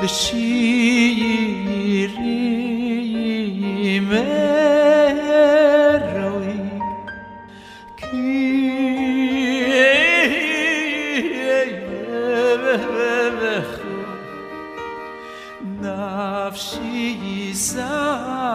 שירים אלוהי כי יברך נפשי יזהרו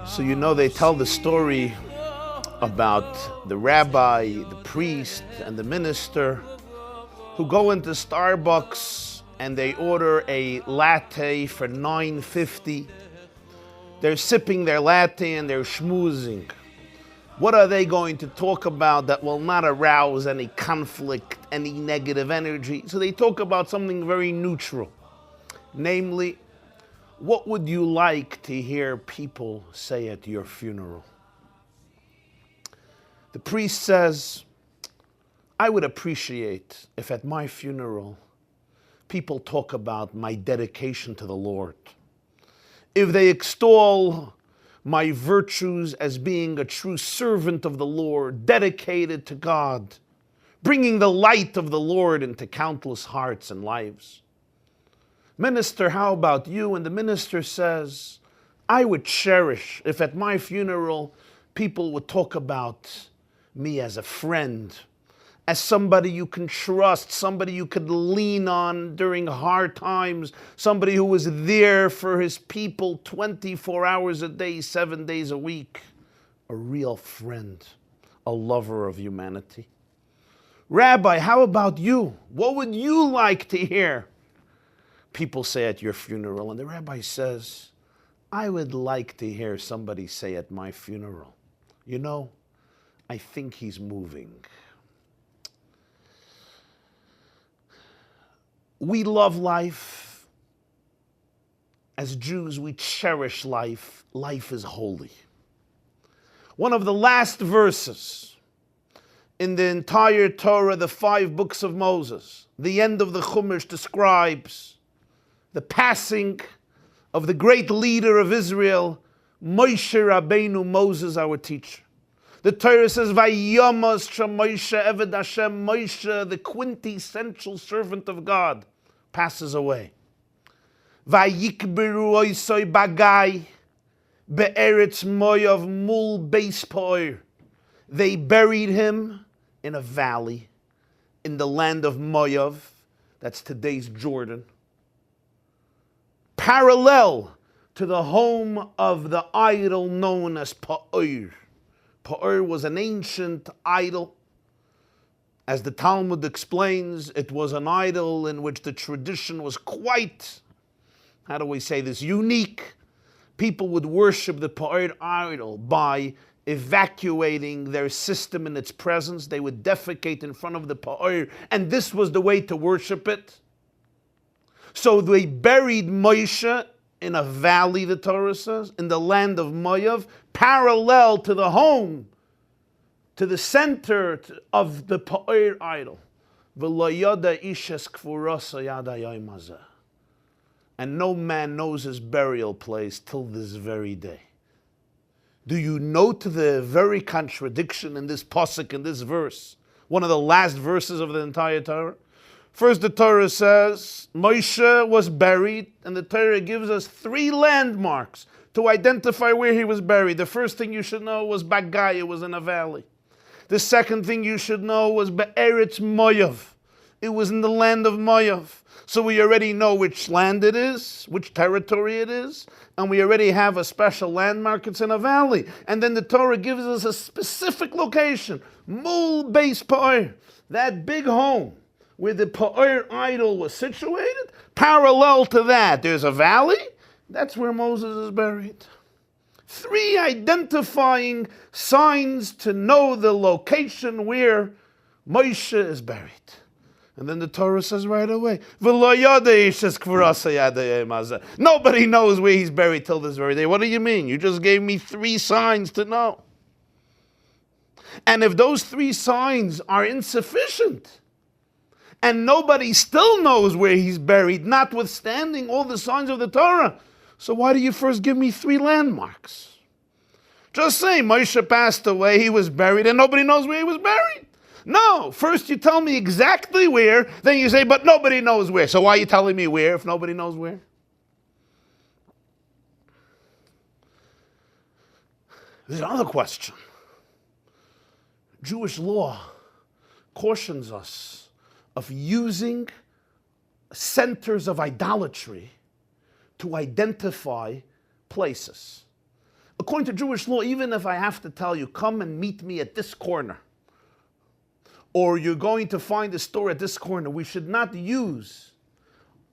So you know they tell the story about the rabbi, the priest, and the minister who go into Starbucks and they order a latte for $9.50. They're sipping their latte and they're schmoozing. What are they going to talk about that will not arouse any conflict, any negative energy? So they talk about something very neutral. Namely, what would you like to hear people say at your funeral? The priest says, I would appreciate if at my funeral people talk about my dedication to the Lord. If they extol my virtues as being a true servant of the Lord, dedicated to God, bringing the light of the Lord into countless hearts and lives. Minister, how about you? And the minister says, I would cherish if at my funeral people would talk about me as a friend, as somebody you can trust, somebody you could lean on during hard times, somebody who was there for his people 24 hours a day, 7 days a week, a real friend, a lover of humanity. Rabbi, how about you? What would you like to hear people say at your funeral? And the rabbi says, I would like to hear somebody say at my funeral, you know, I think he's moving. We love life. As Jews, we cherish life. Life is holy. One of the last verses in the entire Torah, the 5 books of Moses, the end of the Chumash describes the passing of the great leader of Israel, Moshe Rabbeinu, Moses, our teacher. The Torah says, Vayomas Moshe Eved Hashem, Moshe, the quintessential servant of God, passes away. Vayikberu oisoi bagai, be'eretz moyav mul beis poir. They buried him in a valley in the land of Moav, that's today's Jordan, parallel to the home of the idol known as Pa'or. Pa'or was an ancient idol. As the Talmud explains, it was an idol in which the tradition was quite, how do we say this, unique. People would worship the Pa'or idol by evacuating their system in its presence. They would defecate in front of the Pa'or, and this was the way to worship it. So they buried Moshe in a valley, the Torah says, in the land of Moav, parallel to the home, to the center of the Pa'or idol. And no man knows his burial place till this very day. Do you note the very contradiction in this pasuk, in this verse? One of the last verses of the entire Torah. First, the Torah says Moshe was buried, and the Torah gives us 3 landmarks to identify where he was buried. The first thing you should know was Bagai, it was in a valley. The second thing you should know was Be'eretz Moav. It was in the land of Moav. So we already know which land it is, which territory it is, and we already have a special landmark, it's in a valley. And then the Torah gives us a specific location, Mul Beis Pa'or, that big home where the Pa'or idol was situated. Parallel to that, there's a valley, that's where Moses is buried. 3 identifying signs to know the location where Moshe is buried. And then the Torah says right away, nobody knows where he's buried till this very day. What do you mean? You just gave me 3 signs to know. And if those 3 signs are insufficient, and nobody still knows where he's buried, notwithstanding all the signs of the Torah, so why do you first give me 3 landmarks? Just say Moshe passed away, he was buried, and nobody knows where he was buried. No, first you tell me exactly where, then you say, but nobody knows where. So why are you telling me where if nobody knows where? There's another question. Jewish law cautions us of using centers of idolatry to identify places. According to Jewish law, even if I have to tell you, come and meet me at this corner, or you're going to find a store at this corner, we should not use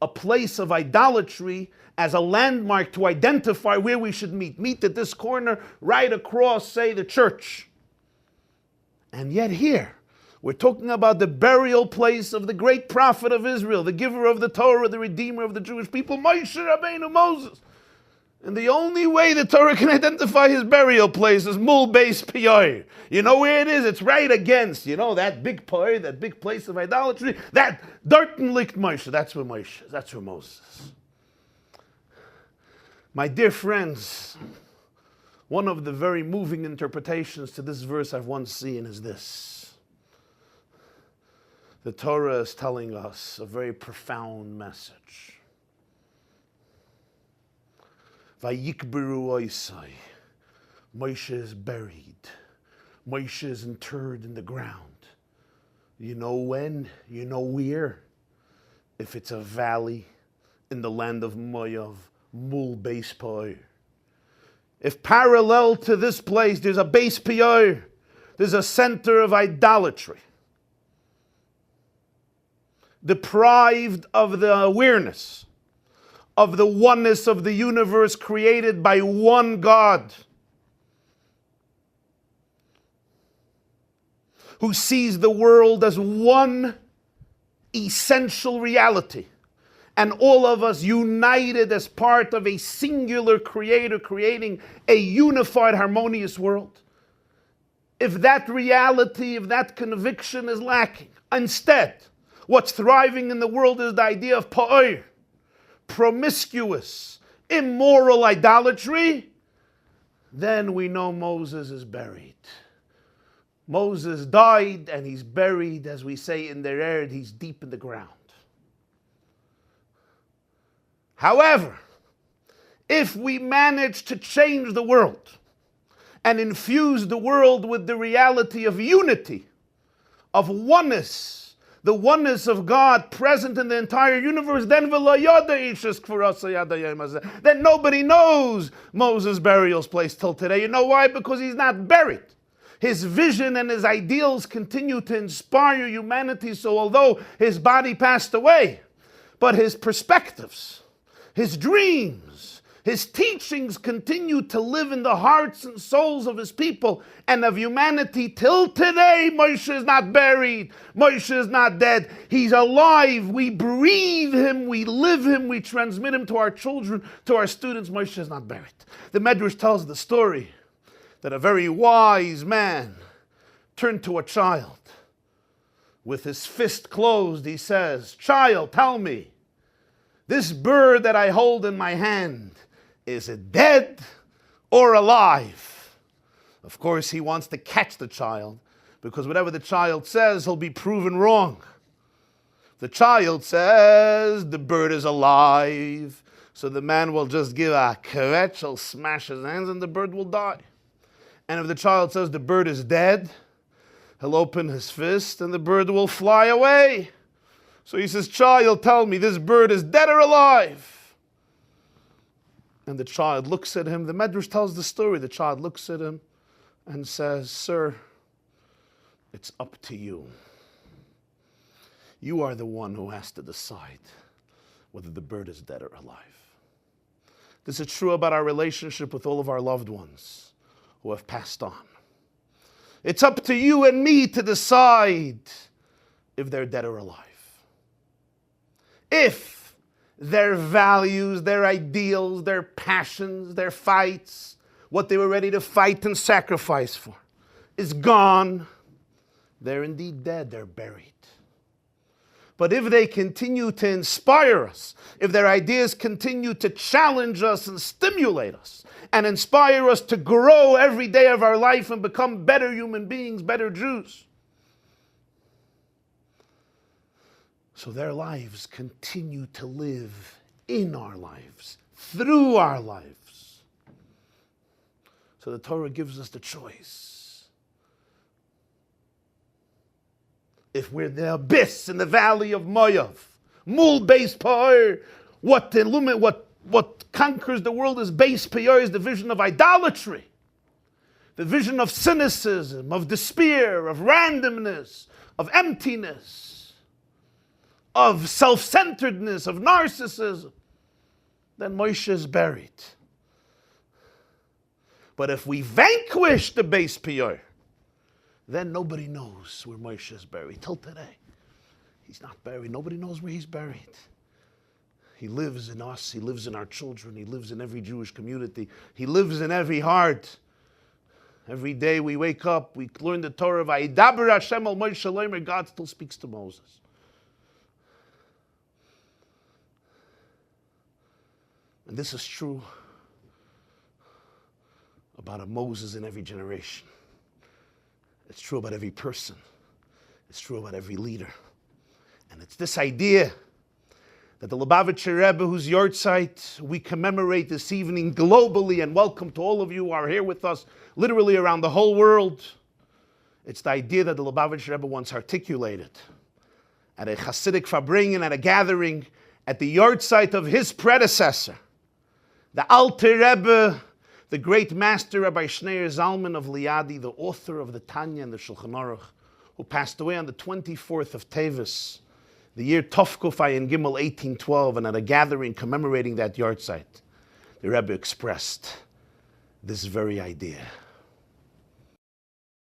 a place of idolatry as a landmark to identify where we should meet. Meet at this corner, right across, say, the church. And yet here, we're talking about the burial place of the great prophet of Israel, the giver of the Torah, the redeemer of the Jewish people, Moshe Rabbeinu, Moses. And the only way the Torah can identify his burial place is Mul Beis Piyar. You know where it is? It's right against, that big Piyar, that big place of idolatry. That Darten liegt Moshe. That's where Moshe is. That's where Moses is. My dear friends, one of the very moving interpretations to this verse I've once seen is this. The Torah is telling us a very profound message. Vayikberu oisai. Moshe is buried. Moshe is interred in the ground. You know when? You know where? If it's a valley in the land of Moav, Mul Beis Piyar. If parallel to this place there's a Beis Piyar, there's a center of idolatry, deprived of the awareness of the oneness of the universe created by one God, who sees the world as one essential reality, and all of us united as part of a singular creator creating a unified, harmonious world. If that reality, if that conviction is lacking, instead, what's thriving in the world is the idea of pa'or, promiscuous, immoral idolatry, then we know Moses is buried. Moses died and he's buried, as we say in the Erd, he's deep in the ground. However, if we manage to change the world and infuse the world with the reality of unity, of oneness, the oneness of God present in the entire universe, then nobody knows Moses' burial place till today. You know why? Because he's not buried. His vision and his ideals continue to inspire humanity. So although his body passed away, but his perspectives, his dreams, his teachings continue to live in the hearts and souls of his people and of humanity till today. Moshe is not buried. Moshe is not dead. He's alive. We breathe him. We live him. We transmit him to our children, to our students. Moshe is not buried. The Medrash tells the story that a very wise man turned to a child. With his fist closed, he says, "Child, tell me, this bird that I hold in my hand, is it dead or alive?" Of course, he wants to catch the child, because whatever the child says, he'll be proven wrong. The child says the bird is alive, so the man will just give a kvetch, he'll smash his hands, and the bird will die. And if the child says the bird is dead, he'll open his fist and the bird will fly away. So he says, "Child, tell me, this bird is dead or alive?" And the child looks at him. The Medrash tells the story. The child looks at him and says, "Sir, it's up to you. You are the one who has to decide whether the bird is dead or alive." This is true about our relationship with all of our loved ones who have passed on. It's up to you and me to decide if they're dead or alive. If their values, their ideals, their passions, their fights, what they were ready to fight and sacrifice for, is gone, they're indeed dead, they're buried. But if they continue to inspire us, if their ideas continue to challenge us and stimulate us, and inspire us to grow every day of our life and become better human beings, better Jews, so their lives continue to live in our lives, through our lives. So the Torah gives us the choice. If we're the abyss in the valley of Moav, Mul Beis Pa'or, what conquers the world is Beis Pa'or, is the vision of idolatry, the vision of cynicism, of despair, of randomness, of emptiness, of self-centeredness, of narcissism, then Moshe is buried. But if we vanquish the Beis Pa'or, then nobody knows where Moshe is buried. Till today, he's not buried. Nobody knows where he's buried. He lives in us. He lives in our children. He lives in every Jewish community. He lives in every heart. Every day we wake up, we learn the Torah of Vayidaber Hashem al Moshe Leimer. God still speaks to Moses. And this is true about a Moses in every generation. It's true about every person. It's true about every leader. And it's this idea that the Lubavitcher Rebbe, whose Yartzeit we commemorate this evening globally, and welcome to all of you who are here with us, literally around the whole world. It's the idea that the Lubavitcher Rebbe once articulated at a Hasidic Farbringen, at a gathering, at the Yartzeit of his predecessor, the Alter Rebbe, the great master Rabbi Shneir Zalman of Liadi, the author of the Tanya and the Shulchan Aruch, who passed away on the 24th of Tevis, the year Tovkuf Ayin Gimel 1812, and at a gathering commemorating that Yartzeit, the Rebbe expressed this very idea.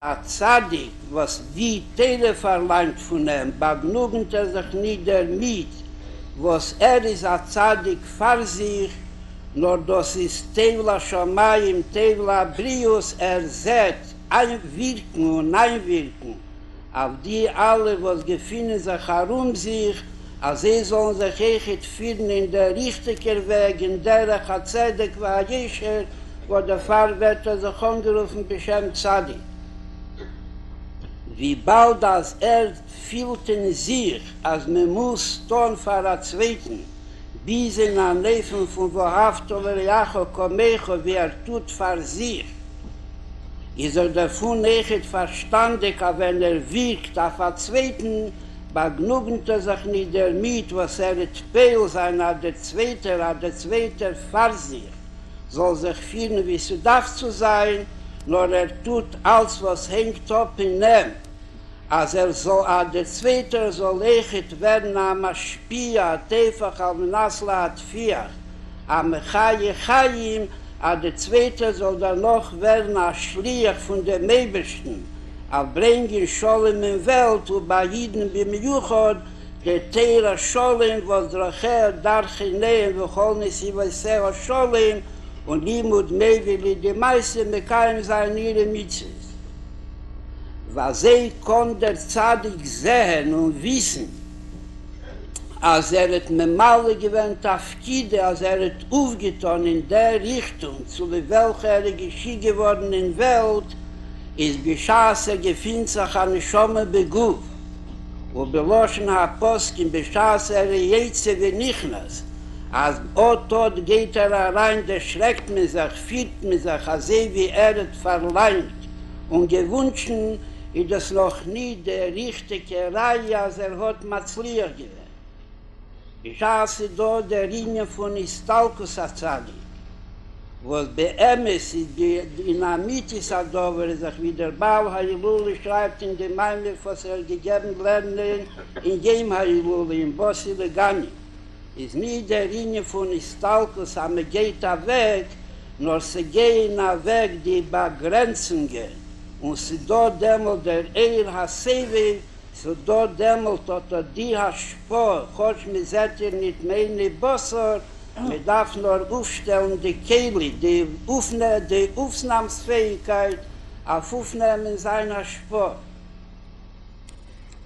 A Tzadik, was die Tele verlangt von ihm, begnügend sich nieder mit, was is a Tzadik für sich, nur das ist Tevla Shamayim, Tevla Brius, sieht einwirken und einwirken, auf die alle, was gefunden sich herum sich, als sie sollen sich echt finden in der richtigen Weg, in der Chatzedek war Jesher, wo der Pfarrwärter sich angerufen, Beshem Tzadik. Wie bald als fühlt in sich, als man muss tun für den Zweiten, bis in ein Leben von wahrhaftiger Jacho Komecho, wie tut für sich, ist davon nicht verstandig, wenn wirkt auf den Zweiten, begnügt sich nicht damit, was Peil sein, der Zweite für sich, soll sich fühlen, wie es darf zu sein, nur tut alles, was hängt ab in ihm. Als soll, der Zweite soll echt werden, am Spia, Tefach, am Nasla, hat vier. Am Chaye Chayim, der Zweite soll dann noch werden, ein Schliach von dem Ebersten. Bringen Scholem in Welt, und bei Jiden beim Juchod, der Teira Scholem, was Dracher, Darchinein, Wocholnis, Iwasera Scholem, und Limud Meveli, die meisten Mekaim sein ihre Mitzvahs. Was sie kann der Tzadik sehen und wissen, als hat mit Male gewöhnt auf Kide, als hat aufgetan in der Richtung, zu welcher geschieht geworden in der Welt, ist beschaße gefindt sich an Schome Beguf, und beloschen Apostel beschaße Jetze Venichnas, als dort geht rein, der schreckt mit sich, führt mit sich, als wie hat verlangt und gewünschen, ist das noch nie der richtige Reihe, als hat Matzliach gewählt. Ich hasse da der Linie von Istalkus Azadi, wo bei Emes in der Mitte ist, wie der Baal Haliluli schreibt in dem Einweg, was gegeben lernen, in dem Haliluli, in Bossi Legani. Ist nie der Linie von Istalkus, aber man geht weg, nur sie gehen weg, die bei Grenzen gehen. und sie dort dämmelt der Hassewe, so dort dämmelt die Haspor, chosch mir seht ihr nicht meine Bosser, man darf nur aufstellen die Kehle, die Aufnahmsfähigkeit auf Aufnehmen seiner Spor.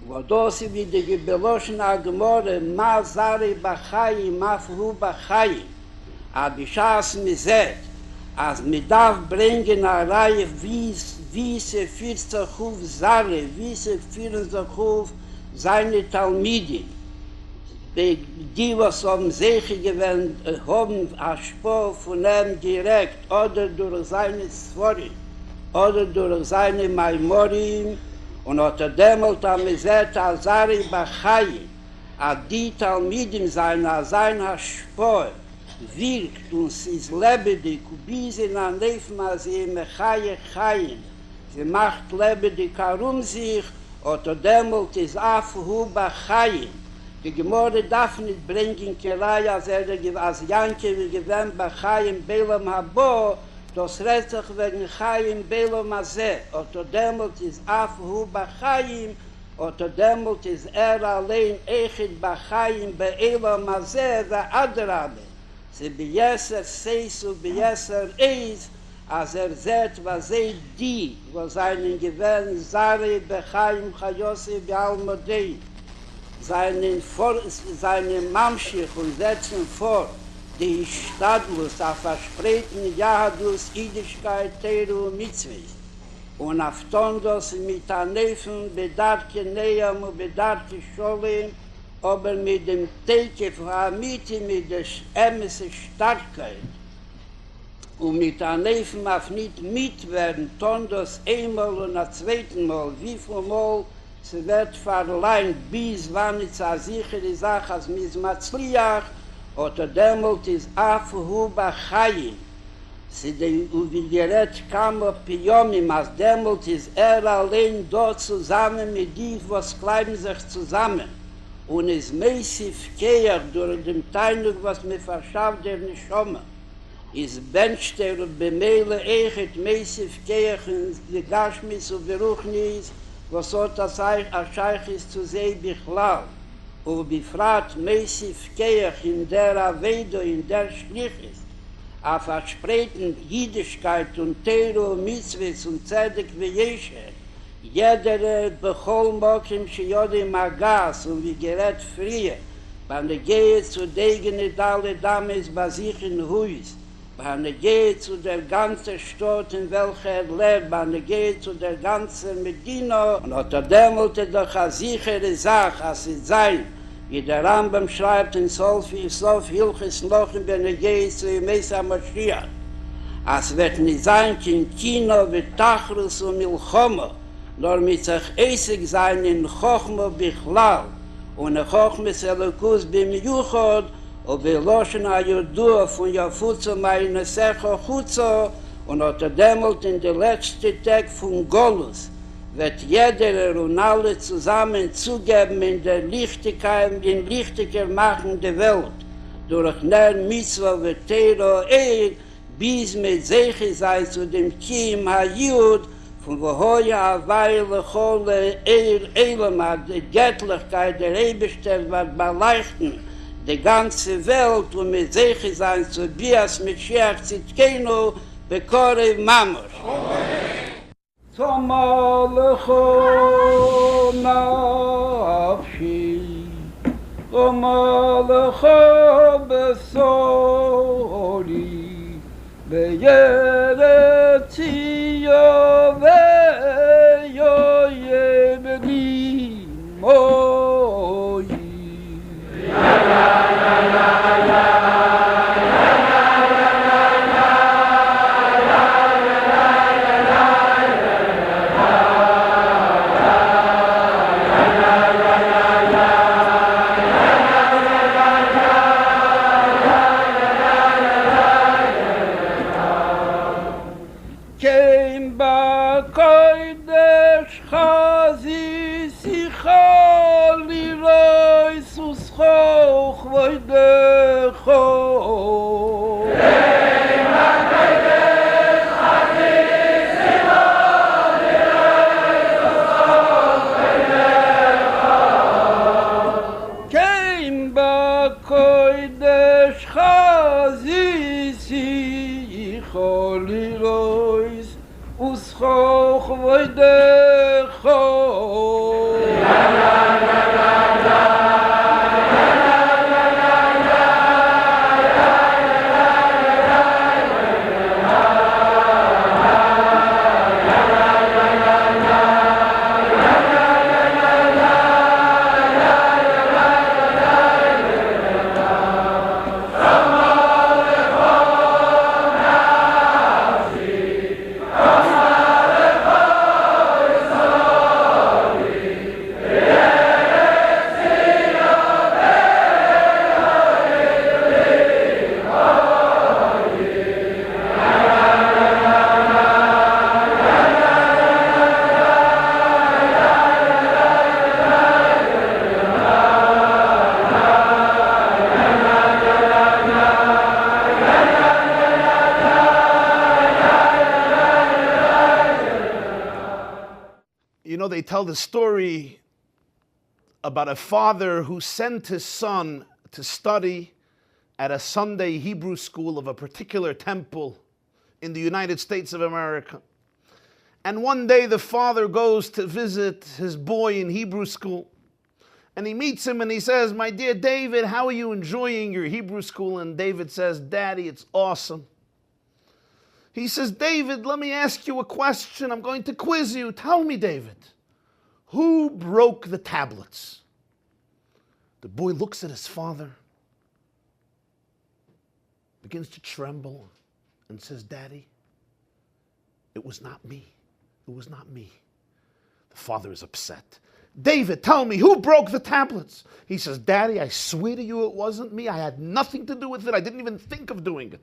Wo das wie die Gebeloschene Gemorre, ma Zari Bachai, ma Fru Bachai, aber Schaas mir seht, als mir darf bringen eine Reihe, wie sie führt sich auf Zari, wie sie führen sich auf seine Talmidi. Die, was haben sich gewöhnt, haben eine Spur von ihm direkt, oder durch seine Sforim, oder durch seine Maimorim, und hat dämmelt am Zet Azari Bachai, die Talmidim seiner Spur, wirkt und sie ist lebendig, bis in ein Leben, als sie im Chaye. Sie macht lebendig herum sich, und dämmelt ist Afu Bachai. Die Gemorre darf nicht bringen, Kelai, als Janke, wie gewinnt Bachai im Belam Habo, das redet sich wegen Chaim Belam Azeh. Und dämmelt ist Afu Bachai, und dämmelt ist allein Echid Bachai Belam Azeh, der Adrabe. Sie bejesser Seis und bejesser Eis, als seht, was die, wo seinen gewähren Zari Bechaim Chayosi Bealmodei, seine Mamschich und setzen vor, die Stadlus auf versprechen Jahadus, Idischkeit, Teru und Mitzvah. Und auf Tondos mit Anefen, Bedarke Neam und Bedarke Scholem, aber mit dem Teke von Amiti, mit der Emesse Starkheit. Und mit Anefen auf nicht mitwerden, Tondos einmal und ein zweiten Mal, wie viel Mal sie wird verleihen, bis wann es eine sichere Sache als Mismatzliach, oder dämmelt ist Afu Bachai. Sie den Uvidiret kam auf Piyomim, als dämmelt ist allein dort zusammen mit die, was kleiben sich zusammen. Und es mäßig kehr durch den Teilung, was mir verschafft, der nicht komme. Es bencht der Bemeile Echet mäßig kehr in die Gashmis und Beruchnis, was hat das Scheich ist zu sehen, Bichlal. Und befragt mäßig kehr in der Avedo, in der Schlich ist. A versprechen Jüdischkeit und Teru, Mitzvahs und Zedek wie Jeshe. Jeder Bechol Mokim Shiodi Magas und wie gerät früher, wenn er geht zu degen alle Dames bei sich in Huis, wenn er geht zu der ganzen Stadt, in welcher lebt, wenn er geht zu der ganzen Medina, und hat dämmelte doch eine sichere Sache, als es sein, wie der Rambam schreibt in Sof Hilches Lochen, wenn er geht zu Mesa Mashiach. Es wird nicht sein, kein Kino, wie Tachrus und Milchoma, nur mit sich eisig sein in Chochma Bichlal, und in Chochma Selekus bim Yuchod, und wir loschen a Judua von Jafutzo meine Secho Chutzo, und hat dämmelt in der letzte Tag von Golus, wird jeder und alle zusammen zugeben in der Lichtigkeit, in Lichtiger machen der Welt, durch Ner Mitzvah und Tero bis mit Seche sei zu dem Kim HaYud, von woher Weile Chole Elamad, die Göttlichkeit der Eberstell wird beleuchten, die ganze Welt und mit Seche sein zu Bias mit Sheach Zitkenu, Bekore Mamosh. Tomalecho nafshi, Tomalecho besori, Be'yeretz Yoveyo yebni moyi. Cholilois Uschoch Voidecho They tell the story about a father who sent his son to study at a Sunday Hebrew school of a particular temple in the United States of America. And one day the father goes to visit his boy in Hebrew school. And he meets him and he says, "My dear David, how are you enjoying your Hebrew school?" And David says, "Daddy, it's awesome." He says, "David, let me ask you a question. I'm going to quiz you. Tell me, David, who broke the tablets?" The boy looks at his father, begins to tremble, and says, "Daddy, it was not me. It was not me." The father is upset. "David, tell me, who broke the tablets?" He says, "Daddy, I swear to you it wasn't me. I had nothing to do with it. I didn't even think of doing it."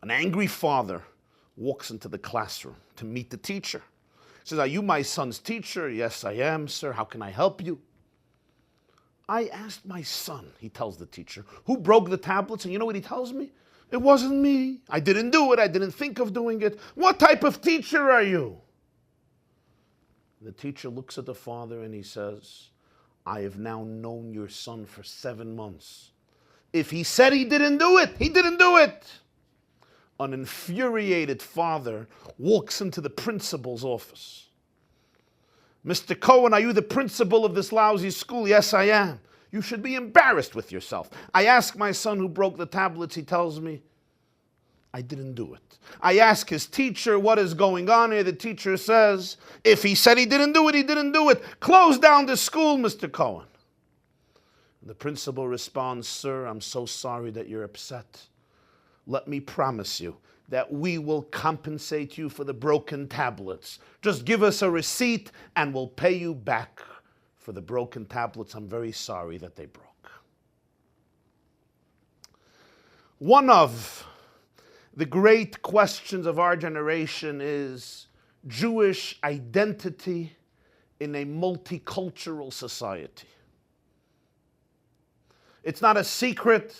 An angry father walks into the classroom to meet the teacher. He says, "Are you my son's teacher?" "Yes, I am, sir. How can I help you?" "I asked my son," he tells the teacher, "who broke the tablets, and you know what he tells me? It wasn't me. I didn't do it. I didn't think of doing it." "What type of teacher are you?" The teacher looks at the father and he says, "I have now known your son for 7 months. If he said he didn't do it, he didn't do it." An infuriated father walks into the principal's office. "Mr. Cohen, are you the principal of this lousy school?" "Yes, I am." "You should be embarrassed with yourself. I ask my son who broke the tablets. He tells me I didn't do it. I ask his teacher what is going on here. The teacher says, if he said he didn't do it, he didn't do it. Close down the school, Mr. Cohen." The principal responds, "Sir, I'm so sorry that you're upset. Let me promise you that we will compensate you for the broken tablets. Just give us a receipt and we'll pay you back for the broken tablets. I'm very sorry that they broke." One of the great questions of our generation is Jewish identity in a multicultural society. It's not a secret.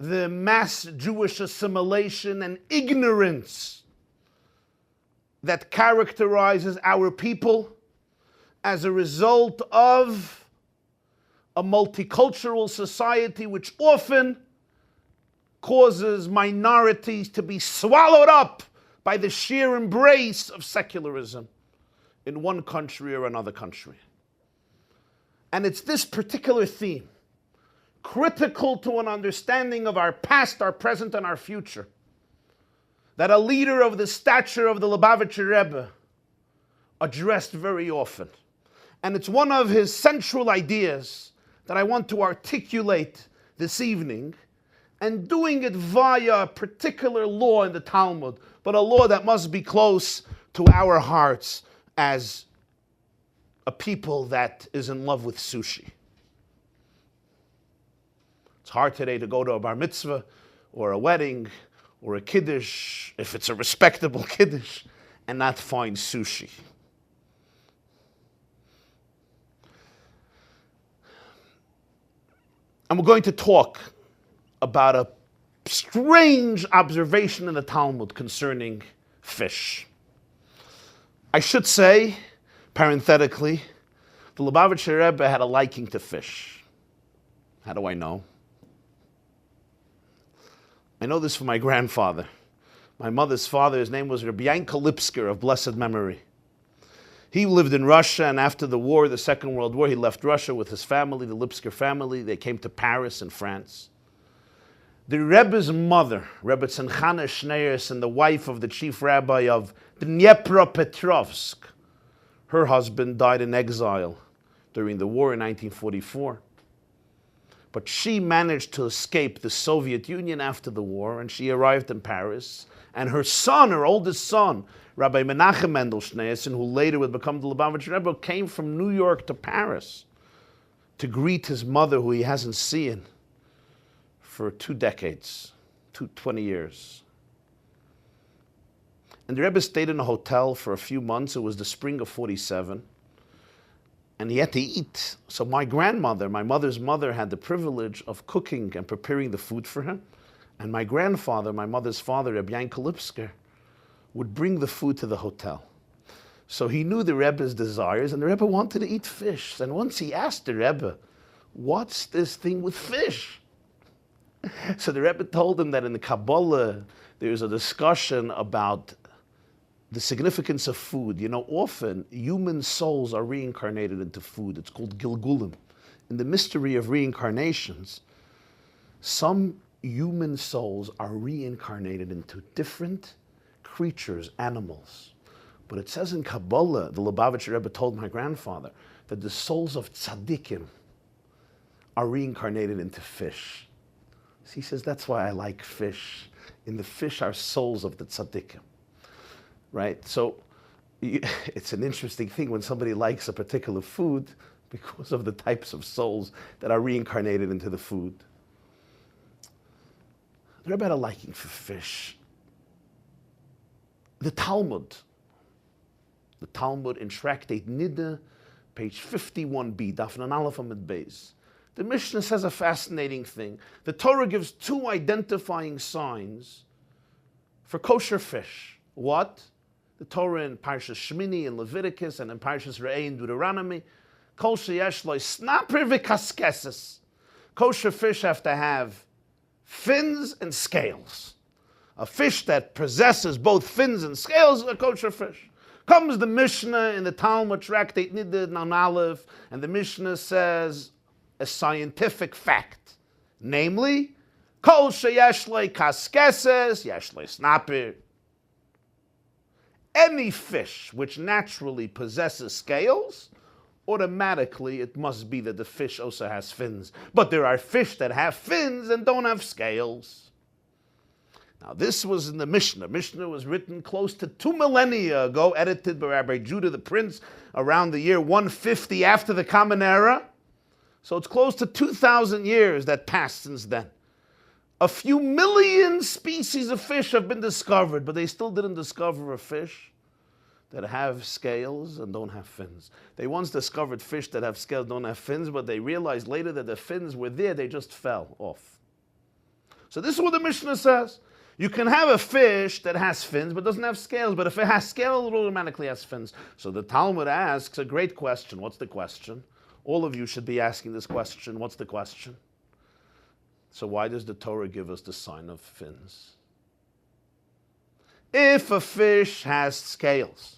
The mass Jewish assimilation and ignorance that characterizes our people as a result of a multicultural society which often causes minorities to be swallowed up by the sheer embrace of secularism in one country or another country. And it's this particular theme, critical to an understanding of our past, our present, and our future, that a leader of the stature of the Lubavitcher Rebbe addressed very often. And it's one of his central ideas that I want to articulate this evening, and doing it via a particular law in the Talmud, but a law that must be close to our hearts as a people that is in love with sushi. It's hard today to go to a bar mitzvah or a wedding or a kiddush, if it's a respectable kiddush, and not find sushi. And we're going to talk about a strange observation in the Talmud concerning fish. I should say, parenthetically, the Lubavitcher Rebbe had a liking to fish. How do I know? I know this from my grandfather. My mother's father, his name was Rabbi Lipsker of blessed memory. He lived in Russia, and after the war, the Second World War, he left Russia with his family, the Lipsker family. They came to Paris in France. The Rebbe's mother, Rebbe Tzimchana Schneers, and the wife of the chief rabbi of Dnepropetrovsk, her husband died in exile during the war in 1944. But she managed to escape the Soviet Union after the war, and she arrived in Paris. And her son, her oldest son, Rabbi Menachem Mendel Schneerson, who later would become the Lubavitcher Rebbe, came from New York to Paris to greet his mother, who he hasn't seen for 2 decades, 20 years. And the Rebbe stayed in a hotel for a few months. It was the spring of 47. And he had to eat. So my grandmother, my mother's mother, had the privilege of cooking and preparing the food for him. And my grandfather, my mother's father, Rabbi Lipsker, would bring the food to the hotel. So he knew the Rebbe's desires, and the Rebbe wanted to eat fish. And once he asked the Rebbe, what's this thing with fish? So the Rebbe told him that in the Kabbalah, there's a discussion about the significance of food. You know, often human souls are reincarnated into food. It's called Gilgulim. In the mystery of reincarnations, some human souls are reincarnated into different creatures, animals. But it says in Kabbalah, the Lubavitcher Rebbe told my grandfather, that the souls of tzaddikim are reincarnated into fish. So he says, that's why I like fish. In the fish are souls of the tzaddikim. Right? So it's an interesting thing when somebody likes a particular food because of the types of souls that are reincarnated into the food. The Rebbe had a liking for fish. The Talmud in Tractate Niddah, page 51b, Dafnan Aleph Amud Beis. The Mishnah says a fascinating thing. The Torah gives 2 identifying signs for kosher fish. What? The Torah in Parshas Shmini in Leviticus and in Parshas Re'eh in Deuteronomy. Kol sheyesh lo snaper v'kaskeses. Kosher fish have to have fins and scales. A fish that possesses both fins and scales is a kosher fish. Comes the Mishnah in the Talmud, Tractate Niddah, Nun Aleph, and the Mishnah says a scientific fact. Namely, Kol sheyesh lo kaskeses, yesh lo snaper. Any fish which naturally possesses scales, automatically it must be that the fish also has fins. But there are fish that have fins and don't have scales. Now this was in the Mishnah. Mishnah was written close to 2 millennia ago, edited by Rabbi Judah the Prince around the year 150 after the Common Era. So it's close to 2,000 years that passed since then. A few million species of fish have been discovered, but they still didn't discover a fish that have scales and don't have fins. They once discovered fish that have scales and don't have fins, but they realized later that the fins were there, they just fell off. So this is what the Mishnah says. You can have a fish that has fins but doesn't have scales, but if it has scales, it automatically has fins. So the Talmud asks a great question. What's the question? All of you should be asking this question. What's the question? So why does the Torah give us the sign of fins? If a fish has scales,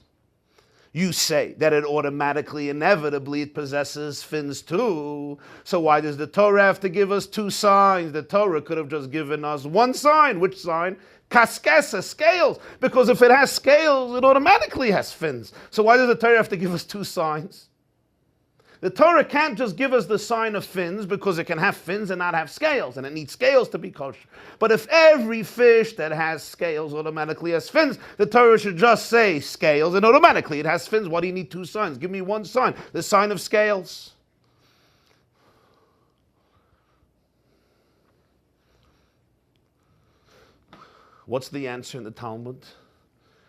you say that it automatically, inevitably, it possesses fins too. So why does the Torah have to give us 2 signs? The Torah could have just given us 1 sign. Which sign? Kaskesa, scales. Because if it has scales, it automatically has fins. So why does the Torah have to give us 2 signs? The Torah can't just give us the sign of fins because it can have fins and not have scales, and it needs scales to be kosher. But if every fish that has scales automatically has fins, the Torah should just say scales and automatically it has fins. Why do you need 2 signs? Give me 1 sign, the sign of scales. What's the answer in the Talmud?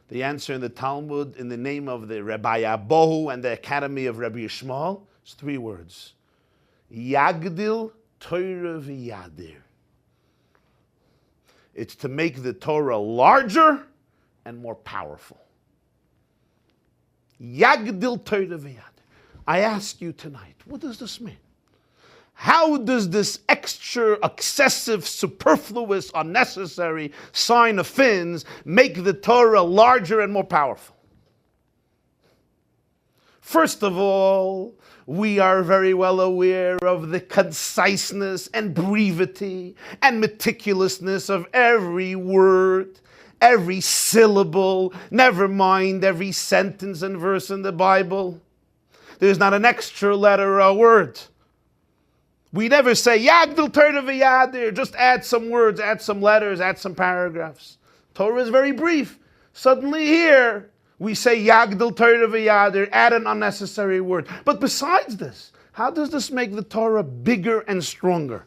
The answer in the Talmud, in the name of the Rabbi Abohu and the Academy of Rabbi Yishmael, it's 3 words. Yagdil Torah v'yadir. It's to make the Torah larger and more powerful. Yagdil Torah v'yadir. I ask you tonight, what does this mean? how does this extra, excessive, superfluous, unnecessary sign of fins make the Torah larger and more powerful? First of all, we are very well aware of the conciseness and brevity and meticulousness of every word, every syllable, never mind every sentence and verse in the Bible. There's not an extra letter or a word. We never say, Yagdil Torah v'yadir, just add some words, add some letters, add some paragraphs. Torah is very brief. Suddenly here, we say Yagdil Torah v'yadir, add an unnecessary word. But besides this, how does this make the Torah bigger and stronger?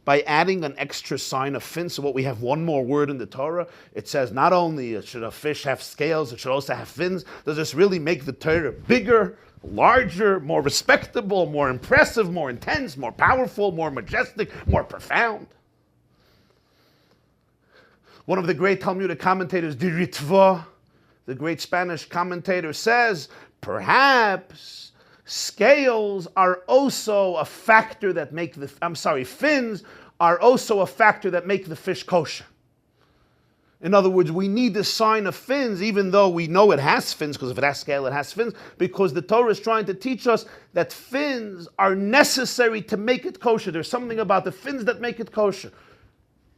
By adding an extra sign of fin. So what we have one more word in the Torah, it says not only should a fish have scales, it should also have fins. Does this really make the Torah bigger, larger, more respectable, more impressive, more intense, more powerful, more majestic, more profound? One of the great Talmudic commentators, the Ritva, the great Spanish commentator, says, perhaps scales are also a factor that make fins are also a factor that make the fish kosher. In other words, we need the sign of fins, even though we know it has fins, because if it has scale, it has fins, because the Torah is trying to teach us that fins are necessary to make it kosher. There's something about the fins that make it kosher.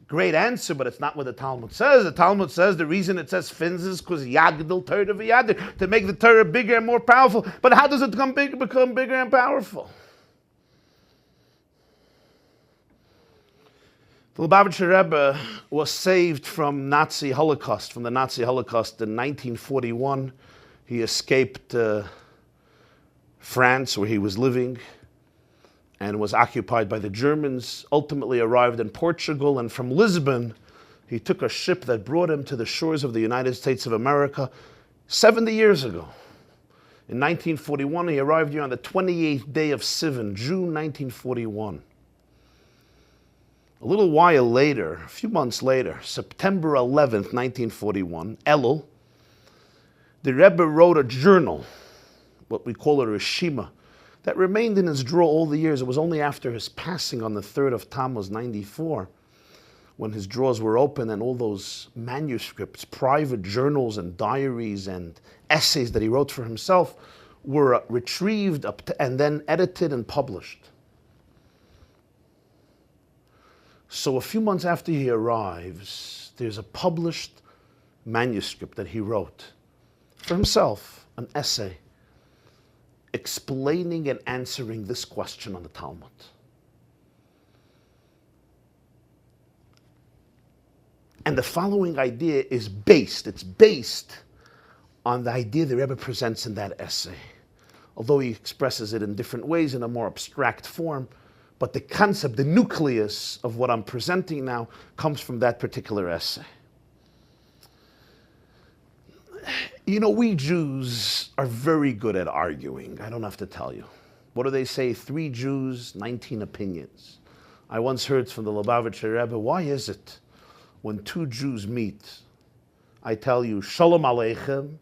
Great answer, but it's not what the Talmud says. The Talmud says the reason it says fins is because Yagdil Torah v'yadir, to make the Torah bigger and more powerful. But how does it become bigger and powerful? The Lubavitcher Rebbe was saved from Nazi Holocaust, from the Nazi Holocaust in 1941. He escaped France, where he was living, and was occupied by the Germans, ultimately arrived in Portugal, and from Lisbon, he took a ship that brought him to the shores of the United States of America 70 years ago. In 1941, he arrived here on the 28th day of Sivan, June 1941. A little while later, a few months later, September 11th, 1941, Elul, the Rebbe wrote a journal, what we call a Reshima, that remained in his drawer all the years. It was only after his passing on the 3rd of Tamuz, 94, when his drawers were open and all those manuscripts, private journals and diaries and essays that he wrote for himself were retrieved and then edited and published. So a few months after he arrives, there's a published manuscript that he wrote for himself, an essay, explaining and answering this question on the Talmud. And the following idea is based on the idea the Rebbe presents in that essay. Although he expresses it in different ways in a more abstract form, but the concept, the nucleus of what I'm presenting now comes from that particular essay. You know, we Jews are very good at arguing. I don't have to tell you. What do they say? 3 Jews, 19 opinions. I once heard from the Lubavitcher Rebbe, why is it when 2 Jews meet, I tell you, Shalom Aleichem,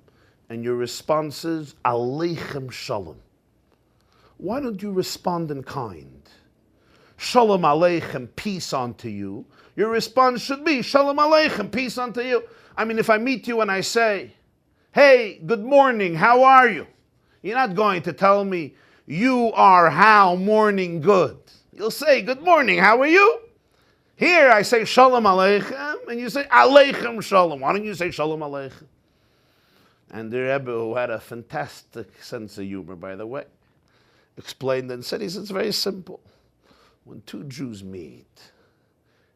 and your response is, Aleichem Shalom. Why don't you respond in kind? Shalom Aleichem, peace unto you. Your response should be, Shalom Aleichem, peace unto you. I mean, if I meet you and I say, hey, good morning, how are you? You're not going to tell me, you are how, morning good. You'll say, good morning, how are you? Here I say, Shalom Aleichem, and you say, Aleichem Shalom. Why don't you say Shalom Aleichem? And the Rebbe, who had a fantastic sense of humor, by the way, explained and said, he said, it's very simple. When 2 Jews meet,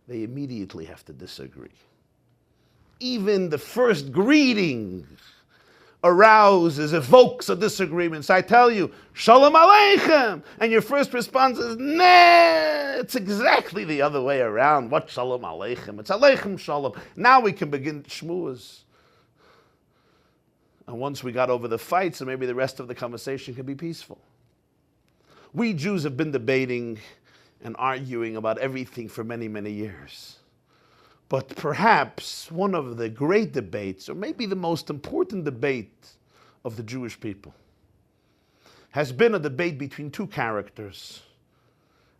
they immediately have to disagree. Even the first greeting evokes a disagreement. So I tell you, Shalom Aleichem, and your first response is, nah, it's exactly the other way around. What Shalom Aleichem? It's Aleichem Shalom. Now we can begin shmuas. And once we got over the fight, so maybe the rest of the conversation can be peaceful. We Jews have been debating and arguing about everything for many, many years. But perhaps one of the great debates, or maybe the most important debate of the Jewish people, has been a debate between 2 characters.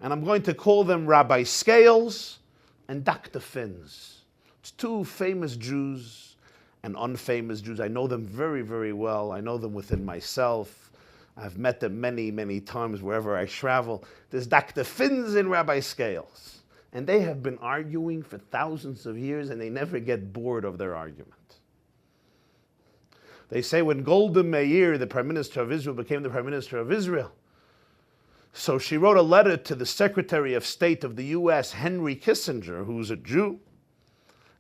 And I'm going to call them Rabbi Scales and Dr. Fins. It's two famous Jews and unfamous Jews. I know them very, very well. I know them within myself. I've met them many, many times wherever I travel. There's Dr. Fins and Rabbi Scales. And they have been arguing for thousands of years, and they never get bored of their argument. They say when Golda Meir, the Prime Minister of Israel, became the Prime Minister of Israel, so she wrote a letter to the Secretary of State of the U.S., Henry Kissinger, who's a Jew,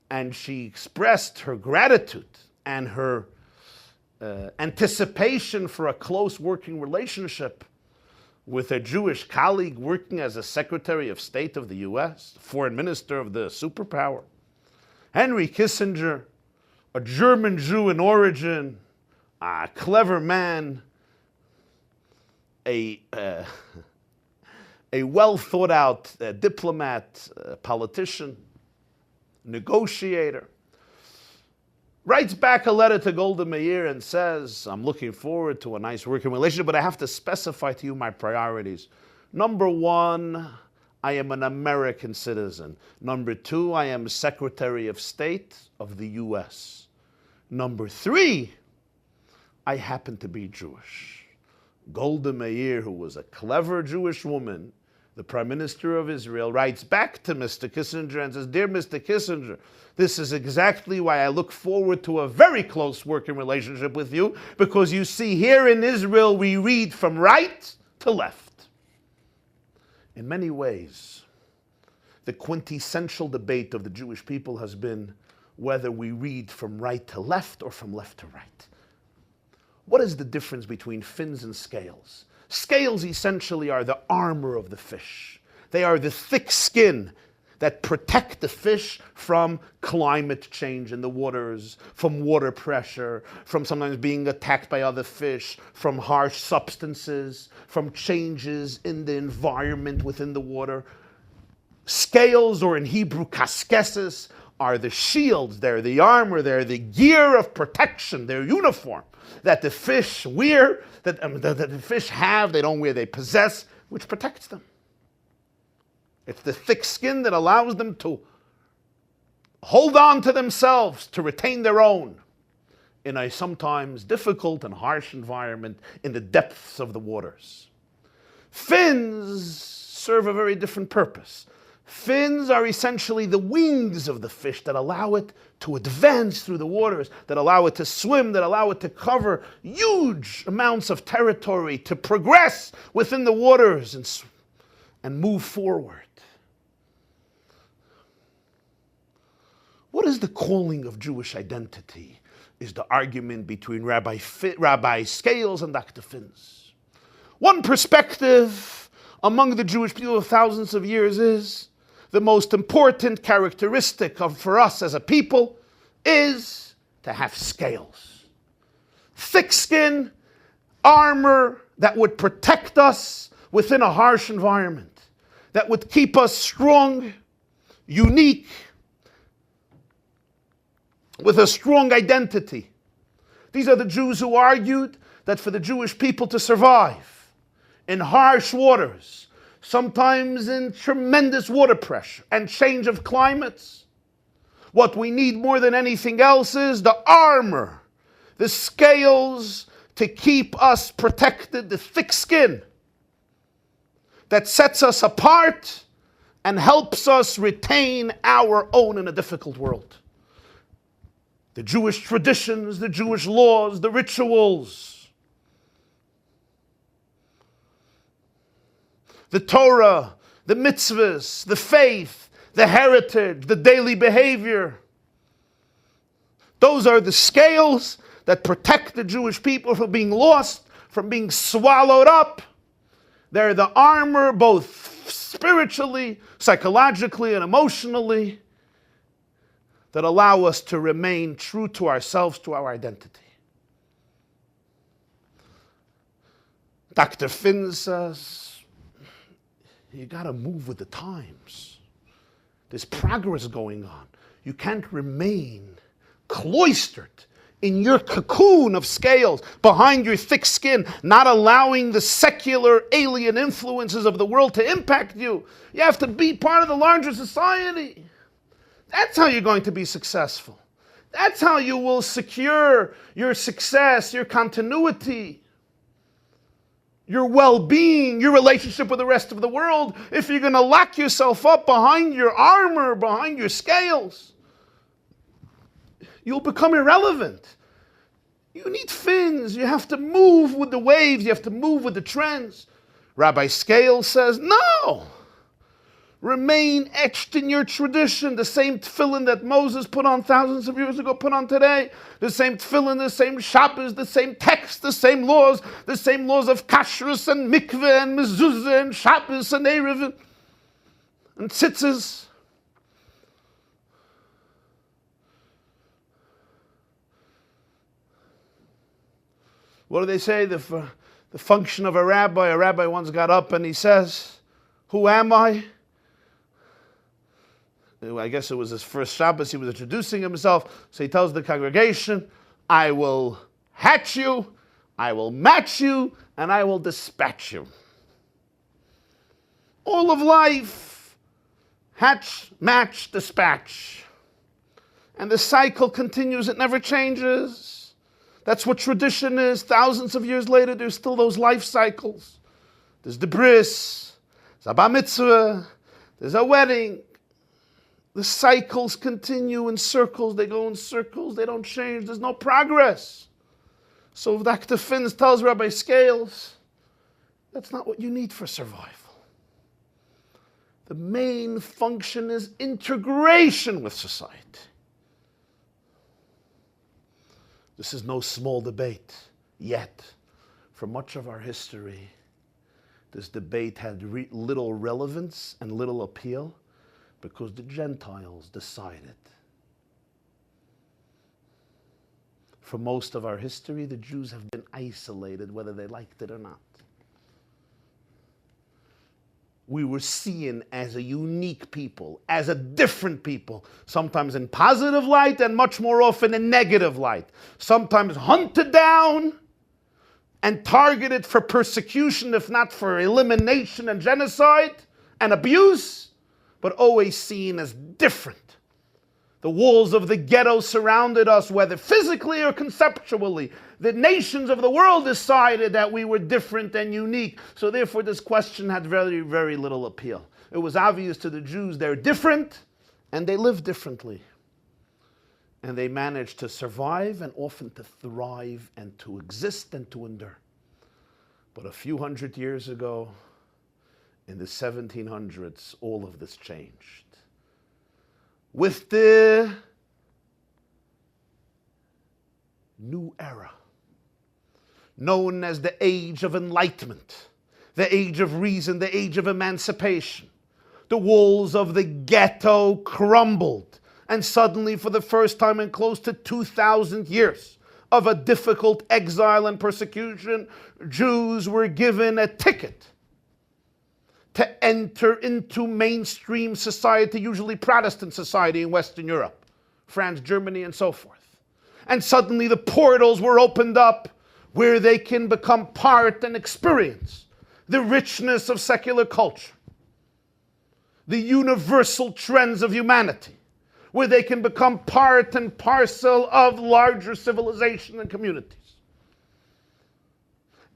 and she expressed her gratitude and her anticipation for a close working relationship with a Jewish colleague working as a Secretary of State of the U.S., Foreign Minister of the superpower. Henry Kissinger, a German Jew in origin, a clever man, a well thought out diplomat, politician, negotiator, writes back a letter to Golda Meir and says, I'm looking forward to a nice working relationship, but I have to specify to you my priorities. Number one, I am an American citizen. Number two, I am Secretary of State of the U.S. Number three, I happen to be Jewish. Golda Meir, who was a clever Jewish woman, the Prime Minister of Israel, writes back to Mr. Kissinger and says, Dear Mr. Kissinger, this is exactly why I look forward to a very close working relationship with you, because you see, here in Israel, we read from right to left. In many ways, the quintessential debate of the Jewish people has been whether we read from right to left or from left to right. What is the difference between fins and scales? Scales essentially are the armor of the fish. They are the thick skin that protect the fish from climate change in the waters, from water pressure, from sometimes being attacked by other fish, from harsh substances, from changes in the environment within the water. Scales, or in Hebrew, kaskeses, are the shields, they're the armor, they're the gear of protection, their uniform that the fish wear, that the fish have, they don't wear, they possess, which protects them. It's the thick skin that allows them to hold on to themselves, to retain their own in a sometimes difficult and harsh environment in the depths of the waters. Fins serve a very different purpose. Fins are essentially the wings of the fish that allow it to advance through the waters, that allow it to swim, that allow it to cover huge amounts of territory, to progress within the waters and move forward. What is the calling of Jewish identity? Is the argument between Rabbi Scales and Dr. Fins. One perspective among the Jewish people of thousands of years is the most important characteristic for us as a people is to have scales. Thick skin, armor that would protect us within a harsh environment, that would keep us strong, unique, with a strong identity. These are the Jews who argued that for the Jewish people to survive in harsh waters, sometimes in tremendous water pressure and change of climates, what we need more than anything else is the armor, the scales to keep us protected, the thick skin that sets us apart and helps us retain our own in a difficult world. The Jewish traditions, the Jewish laws, the rituals, the Torah, the mitzvahs, the faith, the heritage, the daily behavior. Those are the scales that protect the Jewish people from being lost, from being swallowed up. They're the armor, both spiritually, psychologically, and emotionally, that allow us to remain true to ourselves, to our identity. Dr. Finn says, you got to move with the times. There's progress going on. You can't remain cloistered in your cocoon of scales, behind your thick skin, not allowing the secular alien influences of the world to impact you. You have to be part of the larger society. That's how you're going to be successful. That's how you will secure your success, your continuity, your well-being, your relationship with the rest of the world. If you're going to lock yourself up behind your armor, behind your scales, you'll become irrelevant. You need fins. You have to move with the waves. You have to move with the trends. Rabbi Scales says, no. Remain etched in your tradition. The same tefillin that Moses put on thousands of years ago, put on today. The same tefillin, the same Shabbos, the same text, the same laws of kashrus and mikveh and mezuzah and Shabbos and Erev and tzitzis. What do they say? The function of a rabbi once got up and he says, who am I? I guess it was his first Shabbos, he was introducing himself. So he tells the congregation, I will hatch you, I will match you, and I will dispatch you. All of life, hatch, match, dispatch. And the cycle continues, it never changes. That's what tradition is. Thousands of years later, there's still those life cycles. There's the bris, there's a bar mitzvah, there's a wedding. The cycles continue in circles. They go in circles. They don't change. There's no progress. So Dr. Finns tells Rabbi Scales, that's not what you need for survival. The main function is integration with society. This is no small debate. Yet, for much of our history, this debate had little relevance and little appeal, because the Gentiles decided. For most of our history, the Jews have been isolated, whether they liked it or not. We were seen as a unique people, as a different people, sometimes in positive light and much more often in negative light. Sometimes hunted down and targeted for persecution, if not for elimination and genocide and abuse, but always seen as different. The walls of the ghetto surrounded us, whether physically or conceptually. The nations of the world decided that we were different and unique. So therefore this question had very, very little appeal. It was obvious to the Jews they're different and they live differently. And they managed to survive and often to thrive and to exist and to endure. But a few hundred years ago, in the 1700s, all of this changed. With the new era, known as the Age of Enlightenment, the Age of Reason, the Age of Emancipation, the walls of the ghetto crumbled, and suddenly, for the first time in close to 2,000 years of a difficult exile and persecution, Jews were given a ticket to enter into mainstream society, usually Protestant society in Western Europe, France, Germany, and so forth. And suddenly the portals were opened up where they can become part and experience the richness of secular culture, the universal trends of humanity, where they can become part and parcel of larger civilization and communities.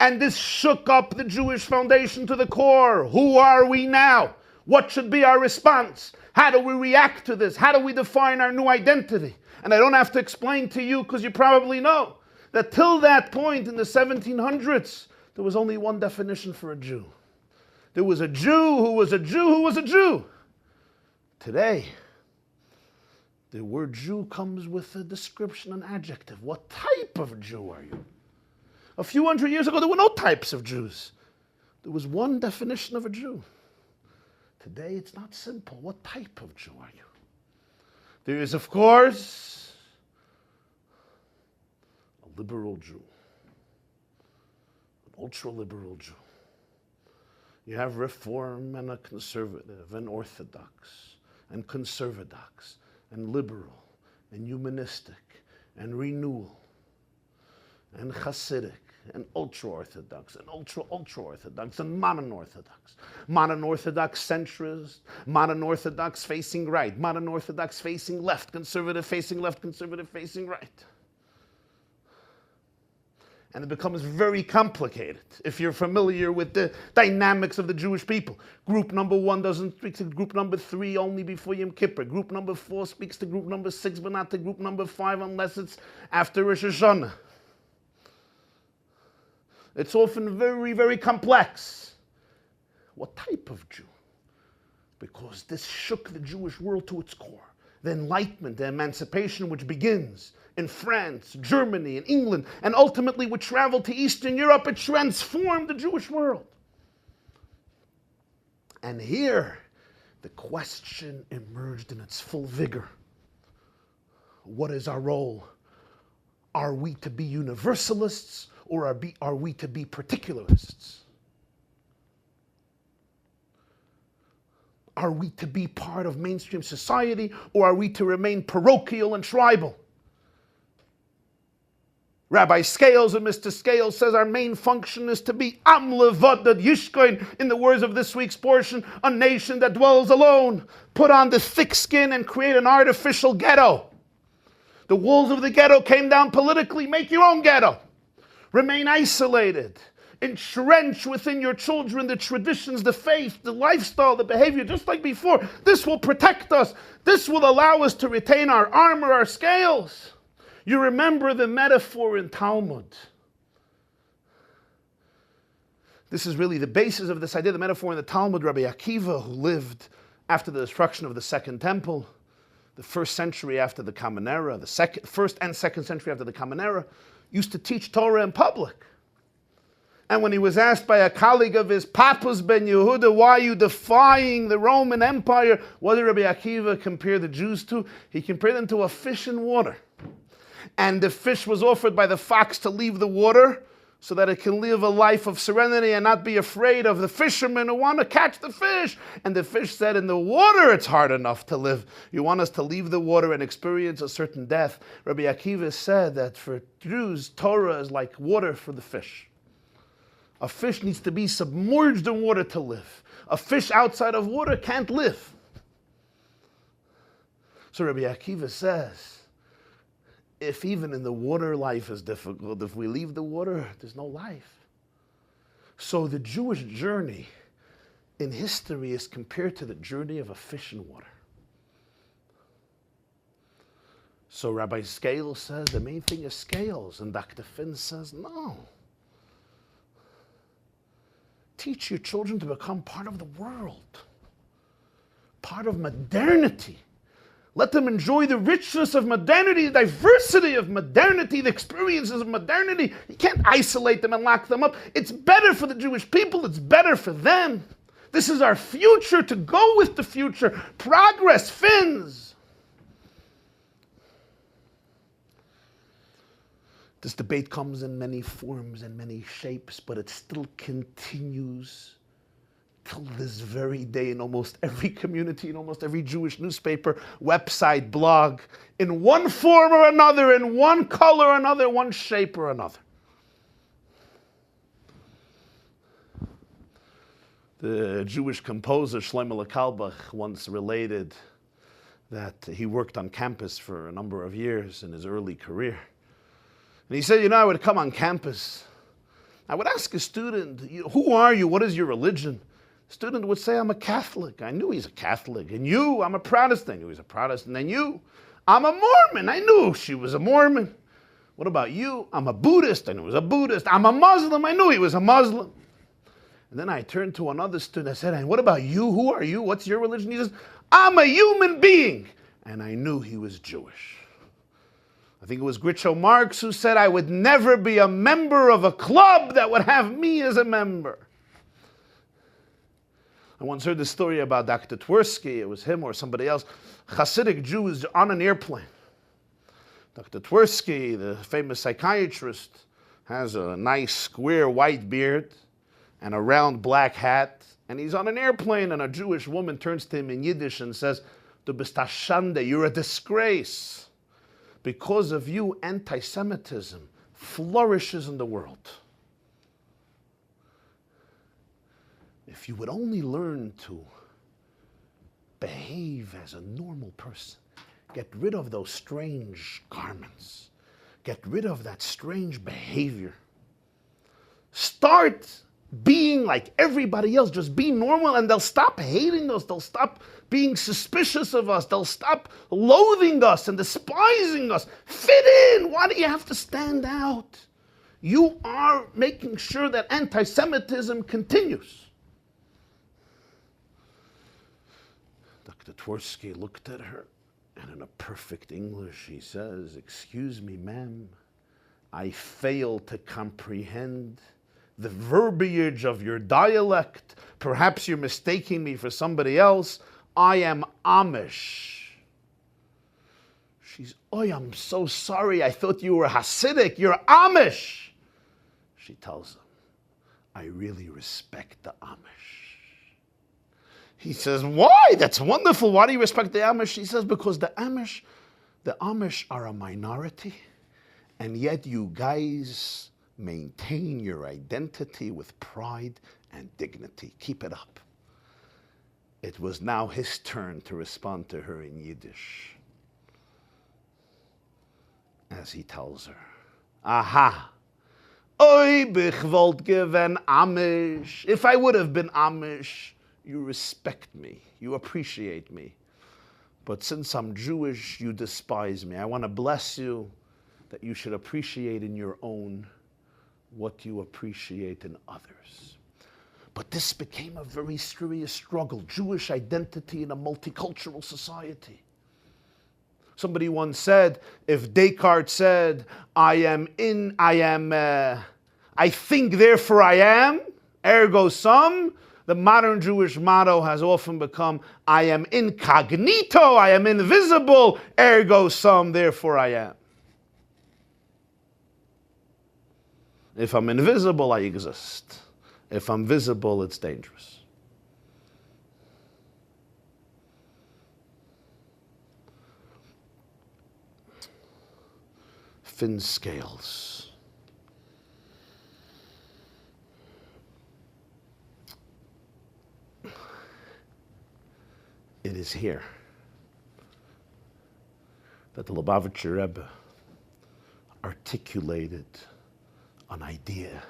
And this shook up the Jewish foundation to the core. Who are we now? What should be our response? How do we react to this? How do we define our new identity? And I don't have to explain to you, because you probably know, that till that point in the 1700s, there was only one definition for a Jew. There was a Jew who was a Jew who was a Jew. Today, the word Jew comes with a description, an adjective. What type of Jew are you? A few hundred years ago, there were no types of Jews. There was one definition of a Jew. Today, it's not simple. What type of Jew are you? There is, of course, a liberal Jew, an ultra-liberal Jew. You have Reform and a conservative, and Orthodox, and conservadox, and liberal, and humanistic, and renewal. and Hasidic, and ultra-Orthodox, and ultra-ultra-Orthodox, and modern Orthodox. Modern Orthodox centrist, modern Orthodox facing right, modern Orthodox facing left, conservative facing left, conservative facing right. And it becomes very complicated if you're familiar with the dynamics of the Jewish people. Group number 1 doesn't speak to group number 3 only before Yom Kippur. Group number 4 speaks to group number 6, but not to group number 5 unless it's after Rosh Hashanah. It's often very, very complex. What type of Jew? Because this shook the Jewish world to its core. The Enlightenment, the emancipation which begins in France, Germany, and England, and ultimately would travel to Eastern Europe, it transformed the Jewish world. And here, the question emerged in its full vigor. What is our role? Are we to be universalists, or are we to be particularists? Are we to be part of mainstream society, or are we to remain parochial and tribal? Rabbi Scales and Mr. Scales says our main function is to be Am Levadad Yishkoin, in the words of this week's portion, a nation that dwells alone. Put on the thick skin and create an artificial ghetto. The walls of the ghetto came down politically. Make your own ghetto. Remain isolated. Entrench within your children the traditions, the faith, the lifestyle, the behavior, just like before. This will protect us. This will allow us to retain our armor, our scales. You remember the metaphor in Talmud. This is really the basis of this idea, the metaphor in the Talmud. Rabbi Akiva, who lived after the destruction of the Second Temple, the 1st century after the Common Era, the 1st and 2nd century after the Common Era, used to teach Torah in public. And when he was asked by a colleague of his, Papas ben Yehuda, why are you defying the Roman Empire? What did Rabbi Akiva compare the Jews to? He compared them to a fish in water. And the fish was offered by the fox to leave the water so that it can live a life of serenity and not be afraid of the fishermen who want to catch the fish. And the fish said, in the water it's hard enough to live. You want us to leave the water and experience a certain death. Rabbi Akiva said that for Jews, Torah is like water for the fish. A fish needs to be submerged in water to live. A fish outside of water can't live. So Rabbi Akiva says, if even in the water life is difficult, if we leave the water, there's no life. So the Jewish journey in history is compared to the journey of a fish in water. So Rabbi Scales says the main thing is scales, and Dr. Finn says no. Teach your children to become part of the world, part of modernity. Let them enjoy the richness of modernity, the diversity of modernity, the experiences of modernity. You can't isolate them and lock them up. It's better for the Jewish people. It's better for them. This is our future, to go with the future. Progress, Finns. This debate comes in many forms and many shapes, but it still continues till this very day in almost every community, in almost every Jewish newspaper, website, blog, in one form or another, in one color or another, one shape or another. The Jewish composer Shlomo Kalbach once related that he worked on campus for a number of years in his early career. And he said, I would come on campus. I would ask a student, who are you? What is your religion? The student would say, I'm a Catholic. I knew he's a Catholic. And you? I'm a Protestant. I knew he's a Protestant. And you? I'm a Mormon. I knew she was a Mormon. What about you? I'm a Buddhist. I knew he was a Buddhist. I'm a Muslim. I knew he was a Muslim. And then I turned to another student. I said, and what about you? Who are you? What's your religion? He says, I'm a human being. And I knew he was Jewish. I think it was Groucho Marx who said, I would never be a member of a club that would have me as a member. I once heard the story about Dr. Twersky. It was him or somebody else. Hasidic Jews on an airplane. Dr. Twersky, the famous psychiatrist, has a nice square white beard and a round black hat. And he's on an airplane, and a Jewish woman turns to him in Yiddish and says, Du bist a Schande, you're a disgrace. Because of you, anti-Semitism, flourishes in the world. If you would only learn to behave as a normal person, get rid of those strange garments, get rid of that strange behavior, start being like everybody else, just be normal, and they'll stop hating us, they'll stop being suspicious of us, they'll stop loathing us and despising us. Fit in! Why do you have to stand out? You are making sure that anti-Semitism continues. Dr. Tversky looked at her, and in a perfect English he says, "Excuse me, ma'am, I fail to comprehend the verbiage of your dialect. Perhaps you're mistaking me for somebody else. I am Amish." She's, "Oh, I'm so sorry. I thought you were Hasidic. You're Amish." She tells him, "I really respect the Amish." He says, "Why? That's wonderful. Why do you respect the Amish?" She says, "Because the Amish are a minority, and yet you guys maintain your identity with pride and dignity. Keep it up." It was now his turn to respond to her in Yiddish. As he tells her, "Aha, oi bich wollt gewen Amish. If I would have been Amish, you respect me, you appreciate me. But since I'm Jewish, you despise me. I want to bless you that you should appreciate in your own what you appreciate in others." But this became a very serious struggle, Jewish identity in a multicultural society. Somebody once said, if Descartes said, I think, therefore I am, ergo sum, the modern Jewish motto has often become, I am incognito, I am invisible, ergo sum, therefore I am. If I'm invisible, I exist. If I'm visible, it's dangerous. Fin scales. It is here that the Lubavitcher Rebbe articulated an idea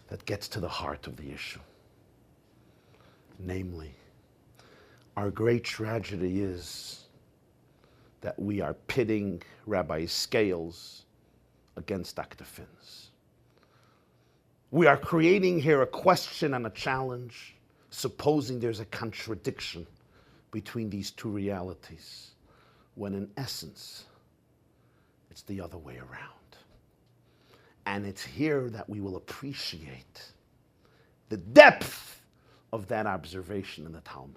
that gets to the heart of the issue. Namely, our great tragedy is that we are pitting Rabbi Scales against Dr. Fins. We are creating here a question and a challenge, supposing there's a contradiction between these two realities, when in essence, it's the other way around. And it's here that we will appreciate the depth of that observation in the Talmud.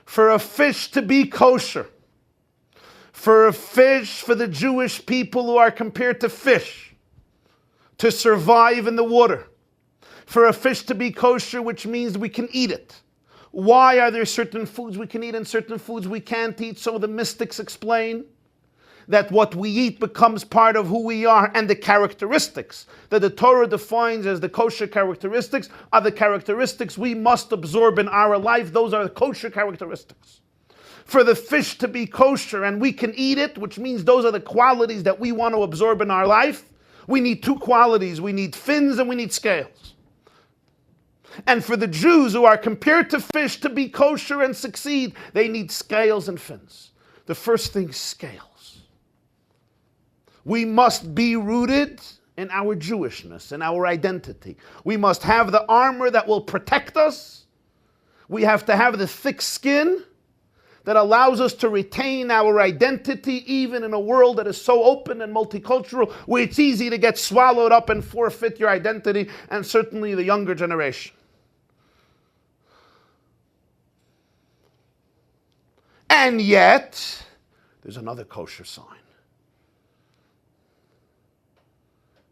For a fish to be kosher, for a fish, for the Jewish people who are compared to fish, to survive in the water, for a fish to be kosher, which means we can eat it. Why are there certain foods we can eat and certain foods we can't eat? So the mystics explain that what we eat becomes part of who we are, and the characteristics that the Torah defines as the kosher characteristics are the characteristics we must absorb in our life. Those are the kosher characteristics. For the fish to be kosher and we can eat it, which means those are the qualities that we want to absorb in our life, we need two qualities. We need fins and we need scales. And for the Jews who are compared to fish to be kosher and succeed, they need scales and fins. The first thing, scales. We must be rooted in our Jewishness, in our identity. We must have the armor that will protect us. We have to have the thick skin that allows us to retain our identity even in a world that is so open and multicultural, where it's easy to get swallowed up and forfeit your identity, and certainly the younger generation. And yet, there's another kosher sign.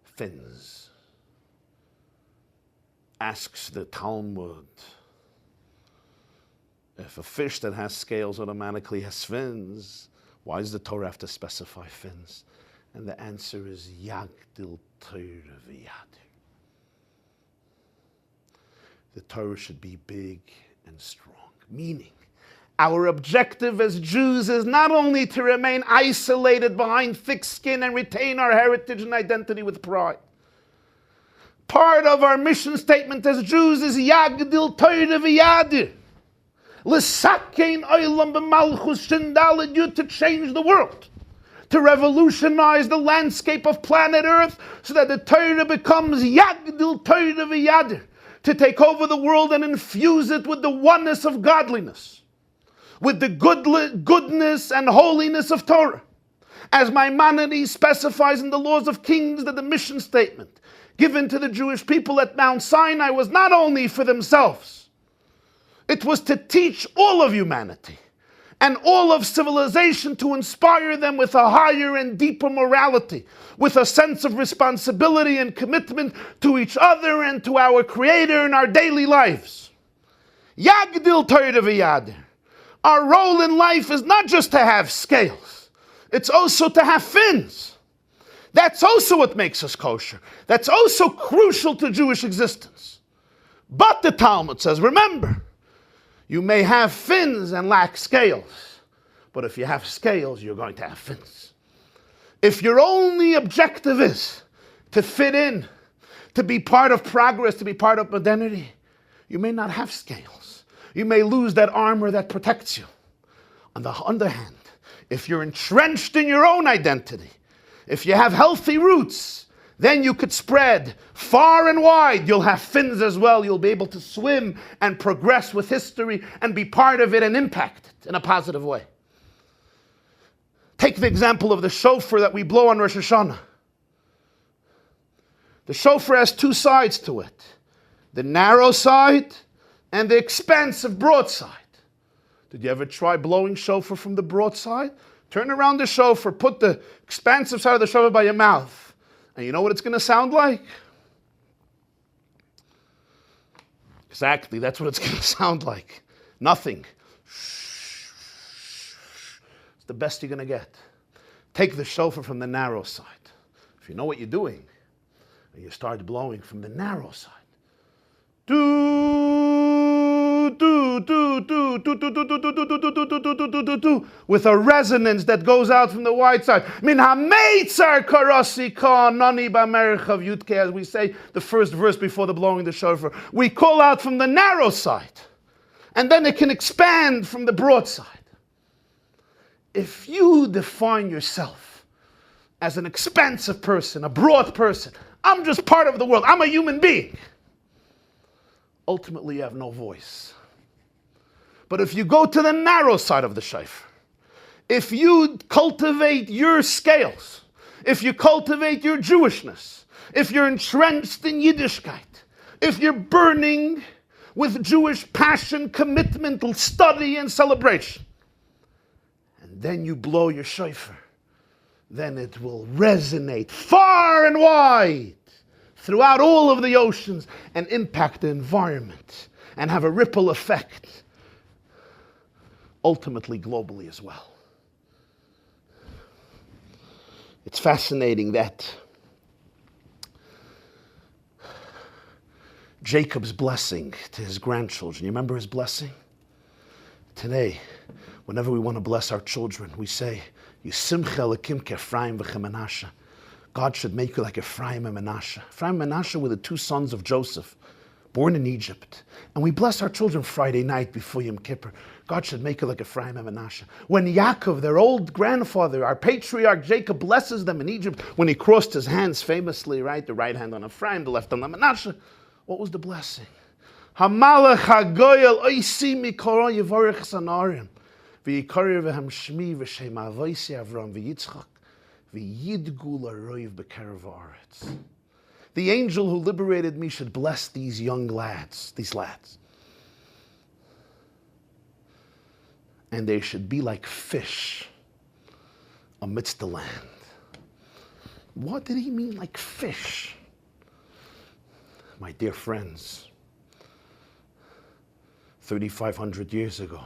Fins. Asks the Talmud, if a fish that has scales automatically has fins, Why does the Torah have to specify fins? And the answer is Yagdil Torah v'yadir. The Torah should be big and strong. Meaning, our objective as Jews is not only to remain isolated behind thick skin and retain our heritage and identity with pride. Part of our mission statement as Jews is Yagdil Torah v'yadir. L'sakein olam b'malchus shindalid yud, to change the world, to revolutionize the landscape of planet Earth so that the Torah becomes Yagdil Torah v'yadir, to take over the world and infuse it with the oneness of godliness, with the goodness and holiness of Torah. As Maimonides specifies in the Laws of Kings, that the mission statement given to the Jewish people at Mount Sinai was not only for themselves, it was to teach all of humanity and all of civilization, to inspire them with a higher and deeper morality, with a sense of responsibility and commitment to each other and to our Creator in our daily lives. Yagdil Torah v'yadir. Our role in life is not just to have scales, it's also to have fins. That's also what makes us kosher. That's also crucial to Jewish existence. But the Talmud says, remember, you may have fins and lack scales, but if you have scales, you're going to have fins. If your only objective is to fit in, to be part of progress, to be part of modernity, you may not have scales. You may lose that armor that protects you. On the other hand, if you're entrenched in your own identity, if you have healthy roots, then you could spread far and wide. You'll have fins as well. You'll be able to swim and progress with history and be part of it and impact it in a positive way. Take the example of the shofar that we blow on Rosh Hashanah. The shofar has two sides to it, the narrow side and the expansive broad side. Did you ever try blowing shofar from the broad side? Turn around the shofar, put the expansive side of the shofar by your mouth. And you know what it's going to sound like? Exactly, that's what it's going to sound like. Nothing. It's the best you're going to get. Take the shofar from the narrow side. If you know what you're doing, and you start blowing from the narrow side. With a resonance that goes out from the wide side. Min ha-meitzar karasi ka nani b'merchav yutke, as we say, the first verse before the blowing the shofar. We call out from the narrow side, and then it can expand from the broad side. If you define yourself as an expansive person, a broad person, I'm just part of the world, I'm a human being, ultimately you have no voice. But if you go to the narrow side of the shofar, if you cultivate your scales, if you cultivate your Jewishness, if you're entrenched in Yiddishkeit, if you're burning with Jewish passion, commitment, study, and celebration, and then you blow your shofar, then it will resonate far and wide throughout all of the oceans and impact the environment and have a ripple effect, ultimately globally as well. It's fascinating that Jacob's blessing to his grandchildren, you remember his blessing? Today, whenever we want to bless our children, we say, Yisimcha lekim ke'Ephraim v'chemenashe. God should make you like Ephraim and Manasseh. Ephraim and Manasseh were the two sons of Joseph, born in Egypt. And we bless our children Friday night before Yom Kippur. God should make you like Ephraim and Manasseh. When Yaakov, their old grandfather, our patriarch Jacob, blesses them in Egypt, when he crossed his hands famously, right? The right hand on Ephraim, the left on Manasseh. What was the blessing? Hamalach hagoyel oisi mikoro yivorech sanarim v'yikarir v'hem shmi v'shem avoisi Avram v'yitzchak v'yidgu l'roiv b'kerev haaretz. The angel who liberated me should bless these young lads, these lads. And they should be like fish amidst the land. What did he mean like fish? My dear friends, 3,500 years ago,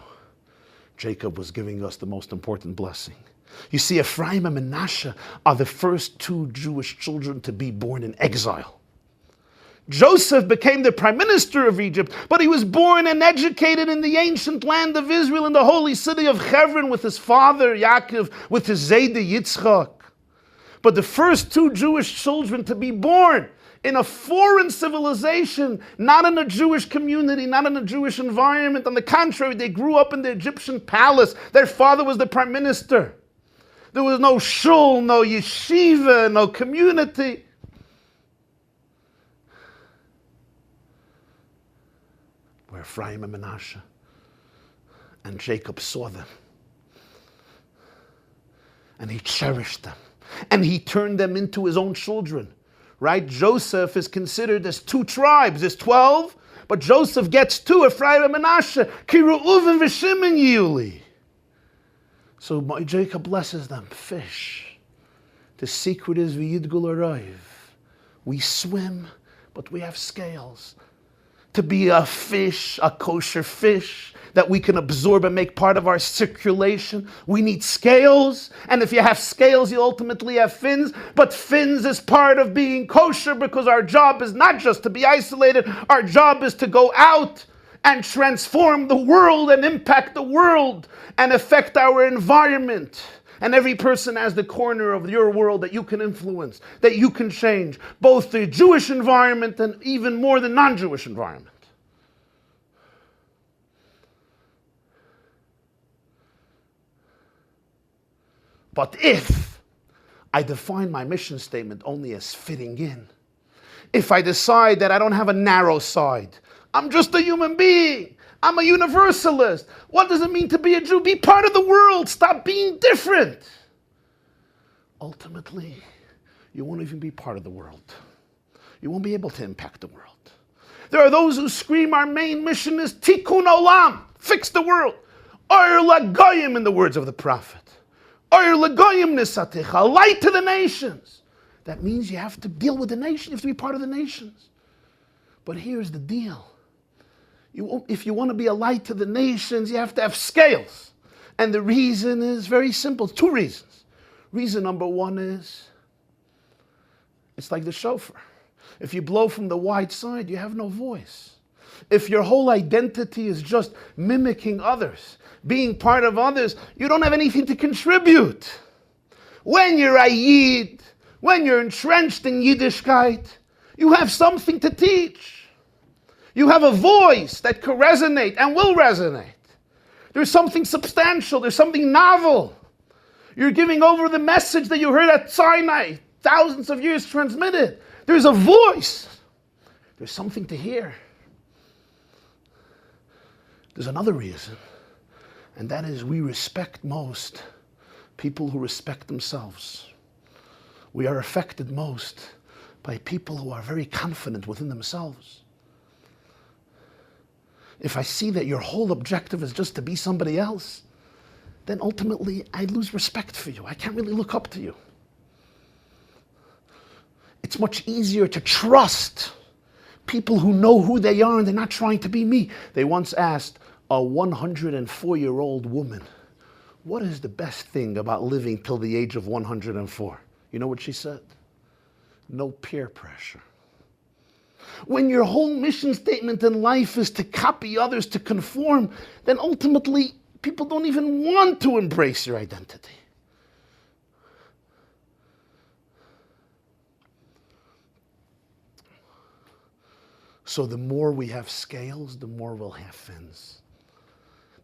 Jacob was giving us the most important blessing. You see, Ephraim and Manasseh are the first two Jewish children to be born in exile. Joseph became the prime minister of Egypt, but he was born and educated in the ancient land of Israel, in the holy city of Hebron, with his father Yaakov, with his Zayde Yitzchak. But the first two Jewish children to be born in a foreign civilization, not in a Jewish community, not in a Jewish environment. On the contrary, they grew up in the Egyptian palace. Their father was the prime minister. There was no shul, no yeshiva, no community. Where Ephraim and Manasseh and Jacob saw them. And he cherished them. And he turned them into his own children. Right? Joseph is considered as two tribes. There's 12, but Joseph gets two, Ephraim and Manasseh. Ki Reuven v'Shimon Yuli. So Jacob blesses them. Fish. The secret is v'yidgul arayv. We swim, but we have scales. To be a fish, a kosher fish, that we can absorb and make part of our circulation, we need scales. And if you have scales, you ultimately have fins. But fins is part of being kosher, because our job is not just to be isolated. Our job is to go out and transform the world and impact the world and affect our environment. And every person has the corner of your world that you can influence, that you can change, both the Jewish environment and even more the non-Jewish environment. But if I define my mission statement only as fitting in, if I decide that I don't have a narrow side, I'm just a human being, I'm a universalist. What does it mean to be a Jew? Be part of the world. Stop being different. Ultimately, you won't even be part of the world. You won't be able to impact the world. There are those who scream our main mission is tikkun olam, fix the world. Or lagoyim, in the words of the prophet. Or lagoyim nisatecha, light to the nations. That means you have to deal with the nation. You have to be part of the nations. But here's the deal. If you want to be a light to the nations, you have to have scales. And the reason is very simple. Two reasons. Reason number one is, it's like the shofar. If you blow from the wide side, you have no voice. If your whole identity is just mimicking others, being part of others, you don't have anything to contribute. When you're a Yid, when you're entrenched in Yiddishkeit, you have something to teach. You have a voice that can resonate and will resonate. There's something substantial. There's something novel. You're giving over the message that you heard at Sinai, thousands of years transmitted. There's a voice. There's something to hear. There's another reason, and that is we respect most people who respect themselves. We are affected most by people who are very confident within themselves. If I see that your whole objective is just to be somebody else, then ultimately I lose respect for you. I can't really look up to you. It's much easier to trust people who know who they are and they're not trying to be me. They once asked a 104-year-old woman, what is the best thing about living till the age of 104? You know what she said? No peer pressure. When your whole mission statement in life is to copy others, to conform, then ultimately people don't even want to embrace your identity. So the more we have scales, the more we'll have fins.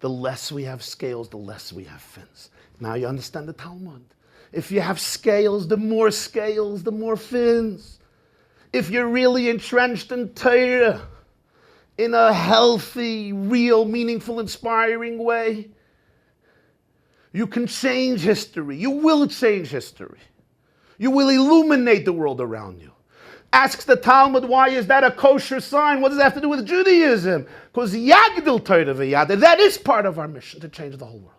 The less we have scales, the less we have fins. Now you understand the Talmud. If you have scales, the more fins. If you're really entrenched in Torah, in a healthy, real, meaningful, inspiring way, you can change history. You will change history. You will illuminate the world around you. Asks the Talmud, why is that a kosher sign? What does that have to do with Judaism? Because Yagdil Torah v'Yada, that is part of our mission, to change the whole world.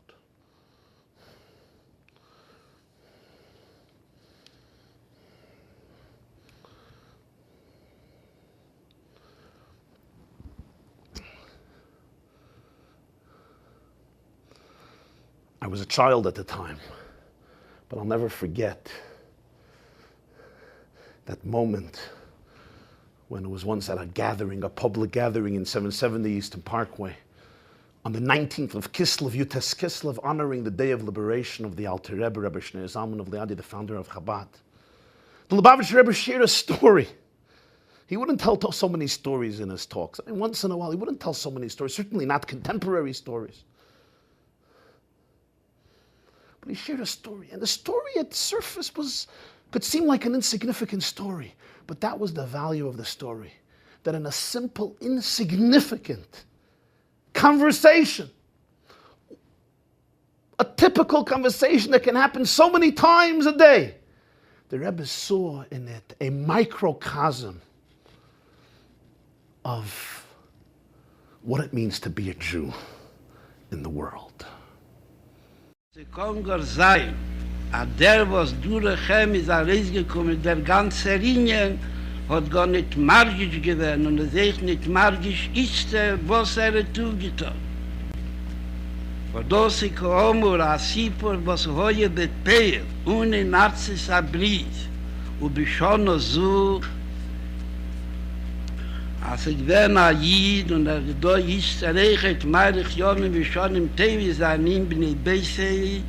I was a child at the time. But I'll never forget that moment when it was once at a gathering, a public gathering in 770 Eastern Parkway, on the 19th of Kislev, Yutes Kislev, honoring the day of liberation of the Alter Rebbe, Rebbe Shneur Zalman of Liadi, the founder of Chabad. The Lubavitcher Rebbe shared a story. He wouldn't tell so many stories in his talks. I mean, once in a while, he wouldn't tell so many stories, certainly not contemporary stories. But he shared a story, and the story at surface could seem like an insignificant story, but that was the value of the story. That in a simple, insignificant conversation, a typical conversation that can happen so many times a day, the Rebbe saw in it a microcosm of what it means to be a Jew in the world. Sie kann gar sein, der, was durchhem ist rausgekommen, der ganze Linie, hat gar nicht margisch gewesen, und sich nicht margisch ist, was zugetan. Und das ist ein Sipur, was heute bepeil, ohne Nazis abris, und schon so, als ich bin ein Jid, und da ist recht, meilig Jahre, wie schon im Tevi sein, bin ich besser,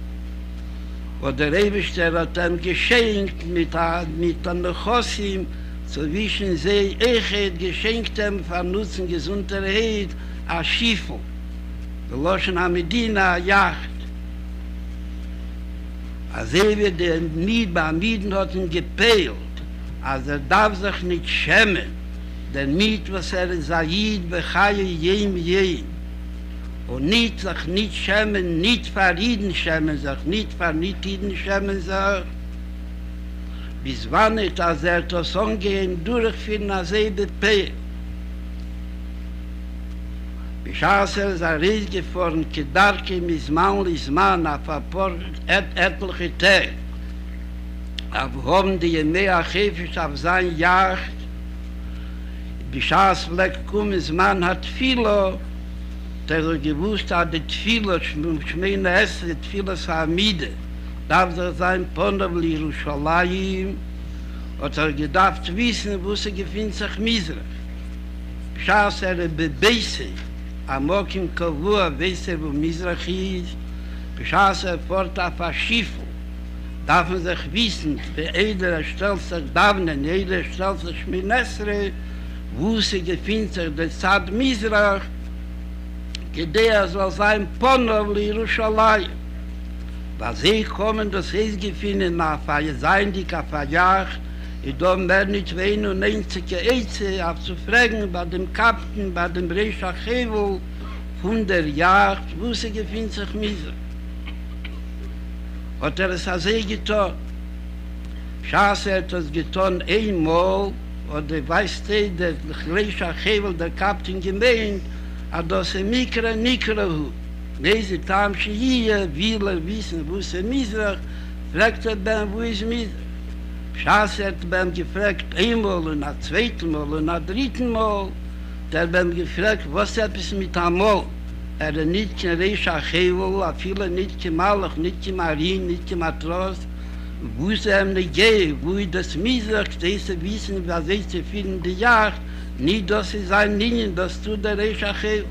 und der Rebester hat ihm geschenkt, mit einem Chosim, zwischen sie, geschenkt ihm von Nutzen, Gesundheit, ein Schiffel. Wir loschen am Medina, eine Yacht. Als wird der Mied, beim Mieden hat ihn gepeilt, als darf sich nicht schämen, der Mied, was Said, bechaye jem. Und nicht sich nicht schämen, nicht für Iden schämen sich, nicht für Nicht-Iden schämen sich. Bis wann nicht, als das Angehen durchführen, als bepeil. Bischaß sei rausgefahren, Kedarke, Misman, auf ein paar etliche Tage. Aber haben die Jemea Chefisch auf sein Yacht, Bischaß vielleicht kommen, Mann hat viele, der gewusst hat, die viele, Schmeine Esse, die viele Samide, darf sein Pondabel Jerusalem, hat gedacht wissen, wo sie gefühlt sich Misrach. Bischaß bebeise, amok im Kavua, weiß wo Misrach ist, Bischaß fort auf ein Schiffel, darf man sich wissen, wie jeder stellt sich Davnen, jeder stellt sich Schmeine wo sie gefühlt sich der Zad Misrach, gedei soll sein Ponov Jerusalem. Weil sie kommen, das ist gefunden, nach sein, die Kaffeejacht, ich darf mir nicht 91 Eize aufzufragen bei dem Kapitän, bei dem Reisha Chevel von der Yacht, wo sie gefühlt sich Misrach. Hat es also getan. Schaße hat es getan einmal, und weiß der Reisha Chevel, der Kapitän gemeint, hat das Mikra Nikrahu. Diese Tamsche hier, will wissen, wo ist Misrach, fragt beim, wo ist Misrach. Schaß hat beim gefragt, einmal und ein zweites Mal und ein drittes Mal, der beim gefragt, was hat es mit Amol? Hat nicht kein Reisha Chevel, viele nicht kein Malach, nicht kein Marin, nicht kein Matros, wo es nicht geht, wo das Misrach, diese wissen, was sie finden, die Yacht, nicht, dass sie sein Linien, das tut der Reisha Chevel.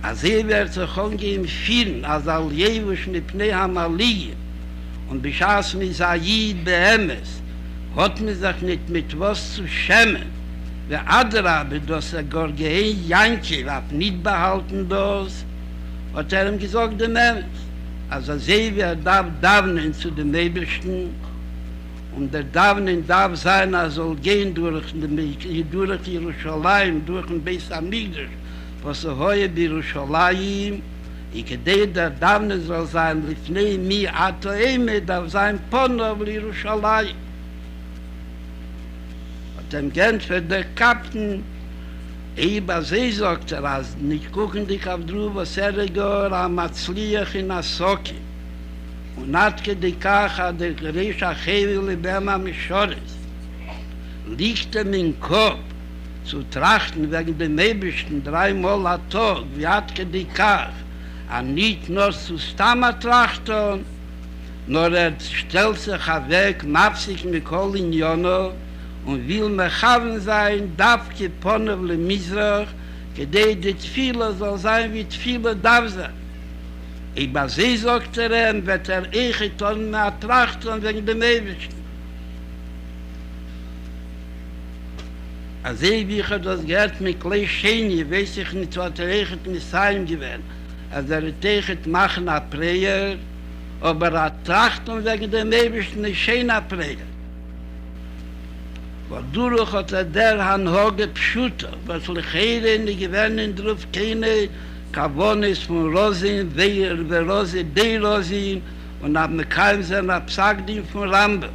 Als wird sich angehen vielen, als Al-Jewisch mit Pnei Hamaliyah und beschaß mit Said Behemes, hat man sich nicht mit was zu schämen. Wer Adrabe, dass gar geheen Janke, hat nicht behalten das, hat ihm gesagt, dem Emes. Also wird darf davnen zu dem Ebersten und der davnen darf sein, soll gehen durch Jerusalem, durch den Beis Hamikdash, was heute bei Jerusalem, ich gehe, der Davne soll sein, Lifnei mi Atoeme, darf sein Ponov Jerusalem. Und dem Gent für der Kapitän, Eba See sagt als nicht gucken dich auf drüber, Sergor am Atzliach in Asoki. Und Natke die Kacha, der Reisha Chevel, Bema Mishores, liegt ihm im Kopf, zu trachten wegen dem Ebersten 3 Mal am Tag, wie hat die Kach, und nicht nur zu Stammer trachten, nur stellt sich weg, mapsig mit Kol in Jono, und will mechaven sein, darf geponnev le Mizrach, gedei die Tfila soll sein, wie Tfila darf sein. Über sie sagt wird echt und mehr trachten wegen dem Ewigsten. Als wie ich das gehört mit Klei Sheni, weiß ich nicht, was echt mit sein gewesen. Als echt machen a Prayer, aber trachten wegen dem Ewigsten ist schöner Prayer. Wodurch hat der Hanhoge Pschuter, was lechere in die Gewännen drauf keine Kavonis von Rosin, Weir, Rose, De Rosin und ab Mekayim sein Absagdim von Rambe.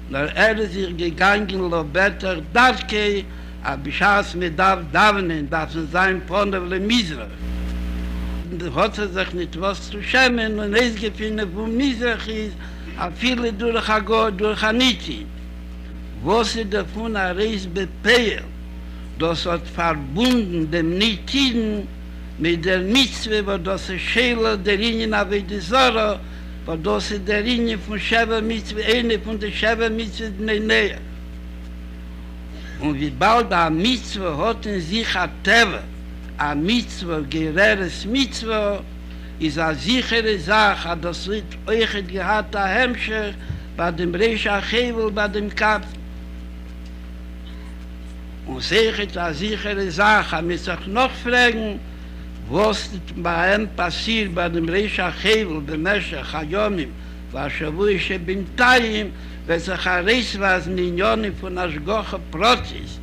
Nur ist sich gegangen, lo better, Darkei, Abishas mit Davnen, darf sein Ponev le Mizrach. Hat sich nicht was zu schämen und es gefunden, wo Mizrach ist, a viele durch Hago, durch Haniti. Wo sie davon a Reis bepeil, das hat verbunden dem Nitiden mit der Mitzwe, wo das ist Schäler der Linien Avedisora, wo das ist der Linie von Sheva Mitzwe, eine von der Sheva Mitzwe in Nähe. Und wie bald a Mitzwe hat in sich a Teve, a Mitzwe, gereres Mitzwe, ist a sichere Sache, das wird euch gehad a Hemmscher, bei dem Reisha Chevel, bei dem Kapf. Und sichert a sichere Sache, mit sich noch fragen, was bei ihm passiert, bei dem Reisha Chevel, bei Meshach Hayomim, was Shavuische Bintayim, wenn sich a Reis was in Jonim von Ashgoche Protis,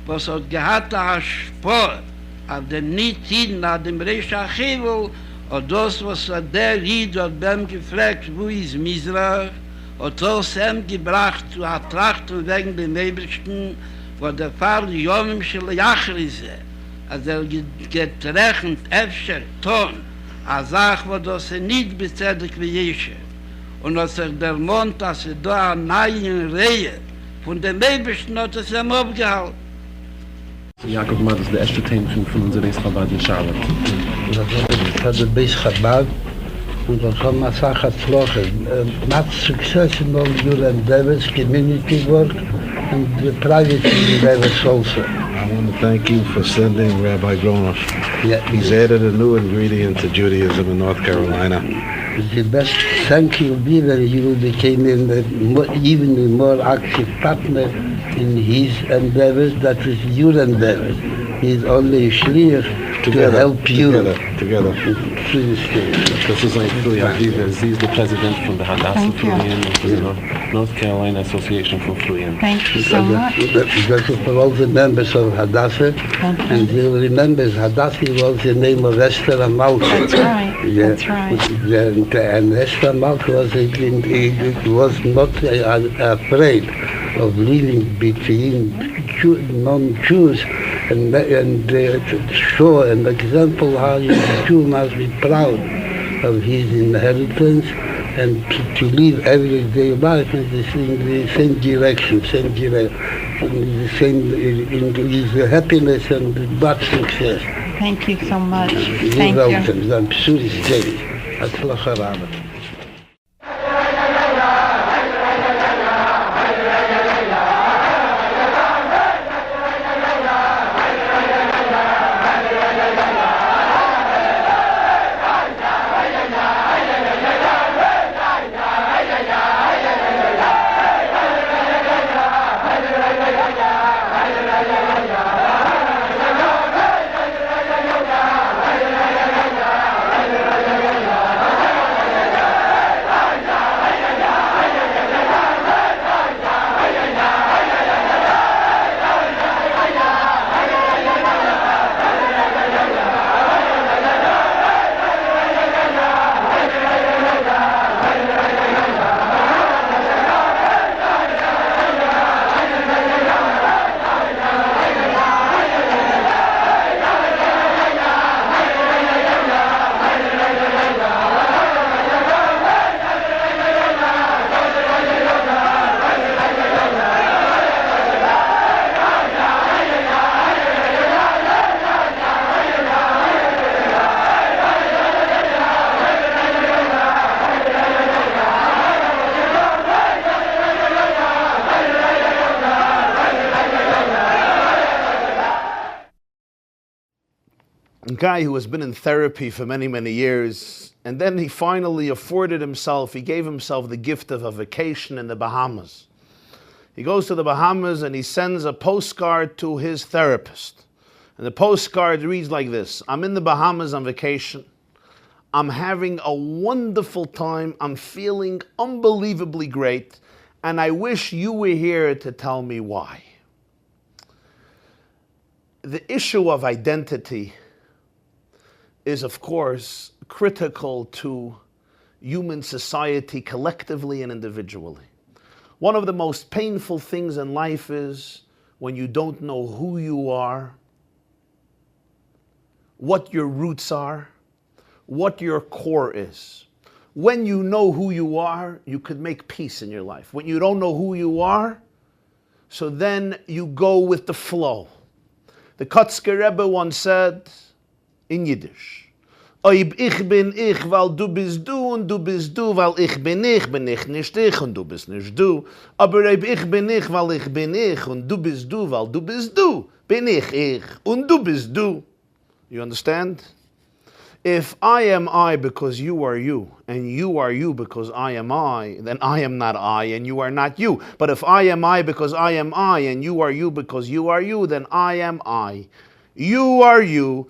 was hat gehad a Spor, auf dem Nitiden, auf dem Reisha Chevel, und das, was der Ried hat beim gefragt, wo ist Mizrach, hat das ihm gebracht zu ertrachten wegen dem Ebersten, wo der Fall Jomim shel Yachrise, als getrechnet Efscher Ton, a Sach, wo das nicht bezedek wie Jesche. Und als der Mond, als da eine neue Reihe von dem Ebersten hat es ihm aufgehalten. Jakob Mad ist der erste Thema von unserer Chabad in Charlotte. Das hat der Beis Chabad und das haben wir Sache geflogen. Much success in all your endeavors, community work and the private endeavors also. I want to thank you for sending Rabbi Gronos. Yeah. He's added a new ingredient to Judaism in North Carolina. The best thank you will be when you became even more active partner in his endeavors, that is your endeavors. He's only a shliach to help you. Together. Das ist ein Fluya. Sie ist der Präsident von der Hadassah Fluya, North Carolina Association for Fluya. Thank you so much. That's for all the members of Hadassah. And you'll remember Hadassah was the name of Esther Amalek. That's right. Yeah. That's right. And Esther Amalek was not afraid of living between non-Jews and show an example how a Jew must be proud of his inheritance and to live everyday life in the same direction, in the same in his happiness and much success. Thank you so much. You're Thank welcome. you. I'm sure it's Jerry. Atzlacha Rabbi. guy who has been in therapy for many, many years, and then he finally he gave himself the gift of a vacation in the Bahamas. He goes to the Bahamas and he sends a postcard to his therapist. And the postcard reads like this: I'm in the Bahamas on vacation. I'm having a wonderful time. I'm feeling unbelievably great. And I wish you were here to tell me why. The issue of identity is, of course, critical to human society collectively and individually. One of the most painful things in life is when you don't know who you are, what your roots are, what your core is. When you know who you are, you could make peace in your life. When you don't know who you are, so then you go with the flow. The Lubavitcher Rebbe once said in Yiddish, Oib ich bin ich, weil du bist du, und du bist du, weil ich bin ich nicht ich, und du bist nicht du. Aber oib ich bin ich, weil ich bin ich, und du bist du, weil du bist du, bin ich, und du bist du. You understand? If I am I because you are you, and you are you because I am I, then I am not I and you are not you. But if I am I because I am I, and you are you because you are you, then I am I. You are you.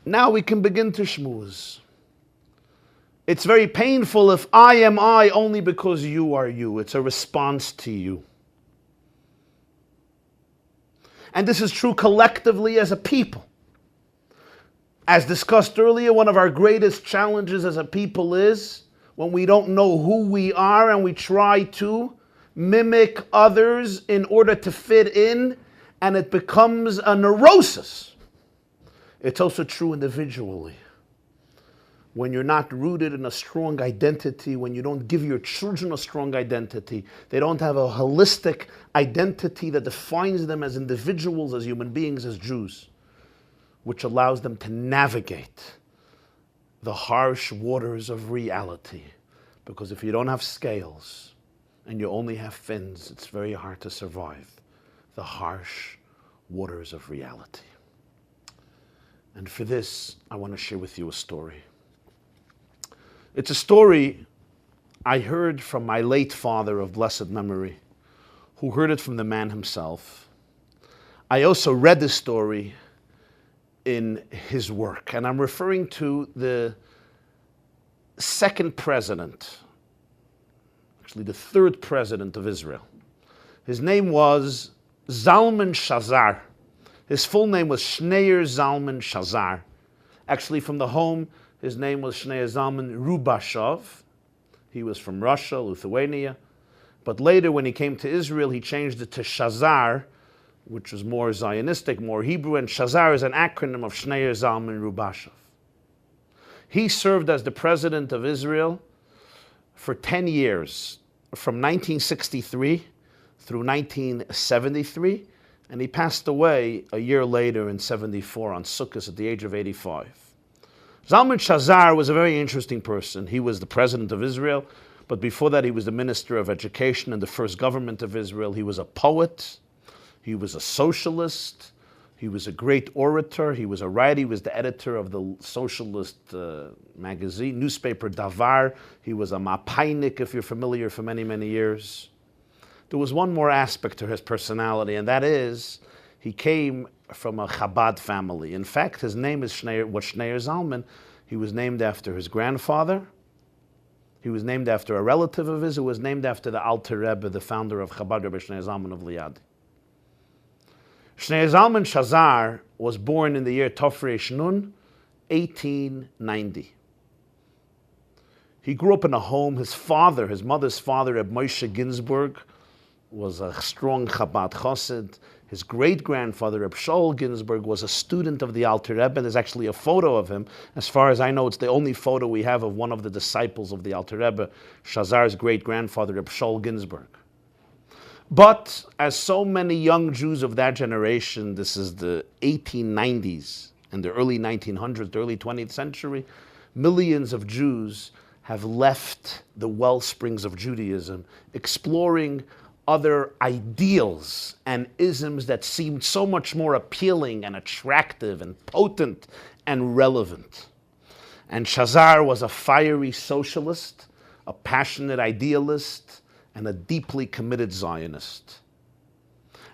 Now we can begin to schmooze. It's very painful if I am I only because you are you. It's a response to you. And this is true collectively as a people. As discussed earlier, one of our greatest challenges as a people is when we don't know who we are and we try to mimic others in order to fit in, and it becomes a neurosis. It's also true individually. When you're not rooted in a strong identity, when you don't give your children a strong identity, they don't have a holistic identity that defines them as individuals, as human beings, as Jews, which allows them to navigate the harsh waters of reality. Because if you don't have scales and you only have fins, it's very hard to survive the harsh waters of reality. And for this, I want to share with you a story. It's a story I heard from my late father of blessed memory, who heard it from the man himself. I also read the story in his work, and I'm referring to the second president, actually the third president of Israel. His name was Zalman Shazar. His full name was Schneur Zalman Shazar. Actually, from the home, his name was Schneur Zalman Rubashov. He was from Russia, Lithuania. But later, when he came to Israel, he changed it to Shazar, which was more Zionistic, more Hebrew, and Shazar is an acronym of Schneur Zalman Rubashov. He served as the president of Israel for 10 years, from 1963 through 1973, and he passed away a year later in 74 on Sukkot at the age of 85. Zalman Shazar was a very interesting person. He was the president of Israel, but before that he was the minister of education in the first government of Israel. He was a poet. He was a socialist. He was a great orator. He was a writer. He was the editor of the socialist magazine, newspaper Davar. He was a mapainik, if you're familiar, for many, many years. There was one more aspect to his personality, and that is he came from a Chabad family. In fact, his name is Schneur Zalman. He was named after his grandfather. He was named after a relative of his who was named after the Alter Rebbe, the founder of Chabad, Rabbi Schneur Zalman of Liadi. Schneur Zalman Shazar was born in the year Tofresh Nun, 1890. He grew up in a home. His mother's father, Reb Moshe Ginsburg, was a strong Chabad Chassid. His great-grandfather, Reb Shaul Ginsburg, was a student of the Alter Rebbe, and there's actually a photo of him. As far as I know, it's the only photo we have of one of the disciples of the Alter Rebbe, Shazar's great-grandfather, Reb Shaul Ginsburg. But as so many young Jews of that generation, this is the 1890s and the early 1900s, the early 20th century, millions of Jews have left the well springs of Judaism, exploring other ideals and isms that seemed so much more appealing and attractive and potent and relevant. And Shazar was a fiery socialist, a passionate idealist, and a deeply committed Zionist.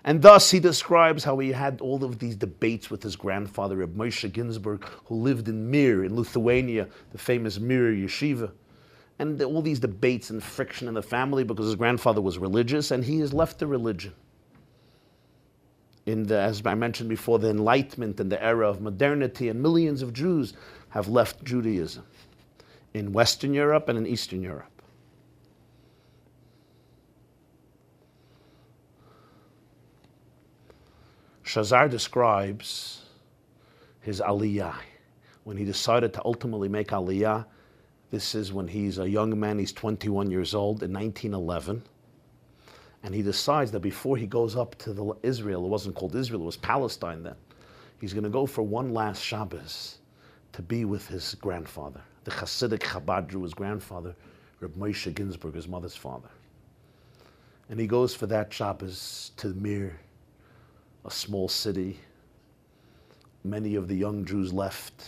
And thus he describes how he had all of these debates with his grandfather, Reb Moshe Ginsburg, who lived in Mir in Lithuania, the famous Mir yeshiva. And all these debates and friction in the family because his grandfather was religious and he has left the religion. As I mentioned before, the Enlightenment and the era of modernity, and millions of Jews have left Judaism in Western Europe and in Eastern Europe. Shazar describes his aliyah. When he decided to ultimately make aliyah, this is when he's a young man, he's 21 years old in 1911. And he decides that before he goes up to Israel, it wasn't called Israel, it was Palestine then, he's going to go for one last Shabbos to be with his grandfather, the Hasidic Chabad Jew, his grandfather, Reb Moshe Ginsburg, his mother's father. And he goes for that Shabbos to Mir, a small city. Many of the young Jews left.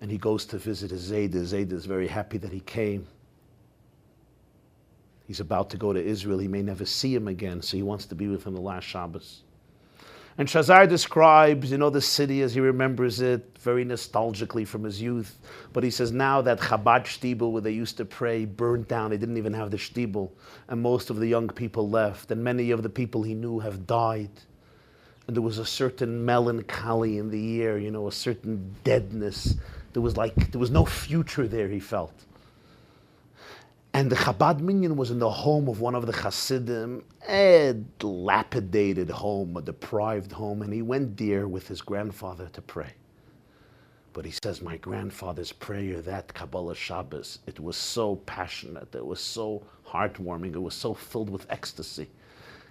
And he goes to visit his Zayda. Zayda is very happy that he came. He's about to go to Israel. He may never see him again, so he wants to be with him the last Shabbos. And Shazar describes, the city as he remembers it, very nostalgically from his youth. But he says now that Chabad shtibel, where they used to pray, burned down. They didn't even have the shtibel. And most of the young people left. And many of the people he knew have died. And there was a certain melancholy in the air, a certain deadness. There was no future there, he felt. And the Chabad Minyan was in the home of one of the Hasidim, a dilapidated home, a deprived home, and he went there with his grandfather to pray. But he says, my grandfather's prayer, that Kabbalah Shabbos, it was so passionate, it was so heartwarming, it was so filled with ecstasy,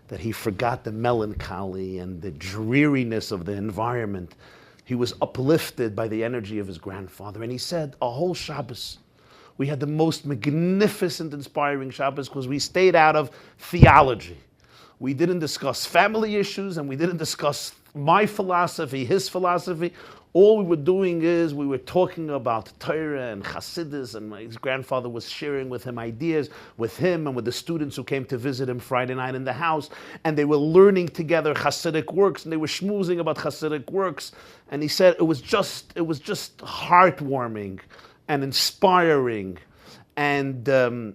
that he forgot the melancholy and the dreariness of the environment. He was uplifted by the energy of his grandfather. And he said, a whole Shabbos, we had the most magnificent, inspiring Shabbos because we stayed out of theology. We didn't discuss family issues and we didn't discuss my philosophy, his philosophy. All we were doing is we were talking about Torah and Hasidus, and his grandfather was sharing with him ideas with him and with the students who came to visit him Friday night in the house, and they were learning together Hasidic works, and they were schmoozing about Hasidic works. And he said it was just heartwarming and inspiring and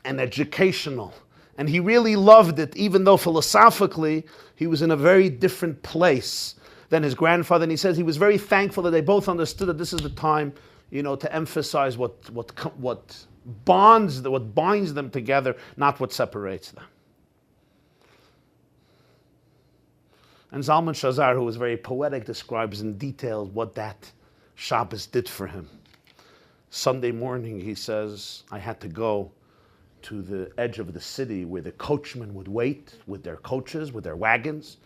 educational. And he really loved it, even though philosophically he was in a very different place than his grandfather. And he says he was very thankful that they both understood that this is the time, to emphasize what binds them together, not what separates them. And Zalman Shazar, who was very poetic, describes in detail what that Shabbos did for him. Sunday morning, he says, I had to go to the edge of the city where the coachmen would wait with their coaches, with their wagons,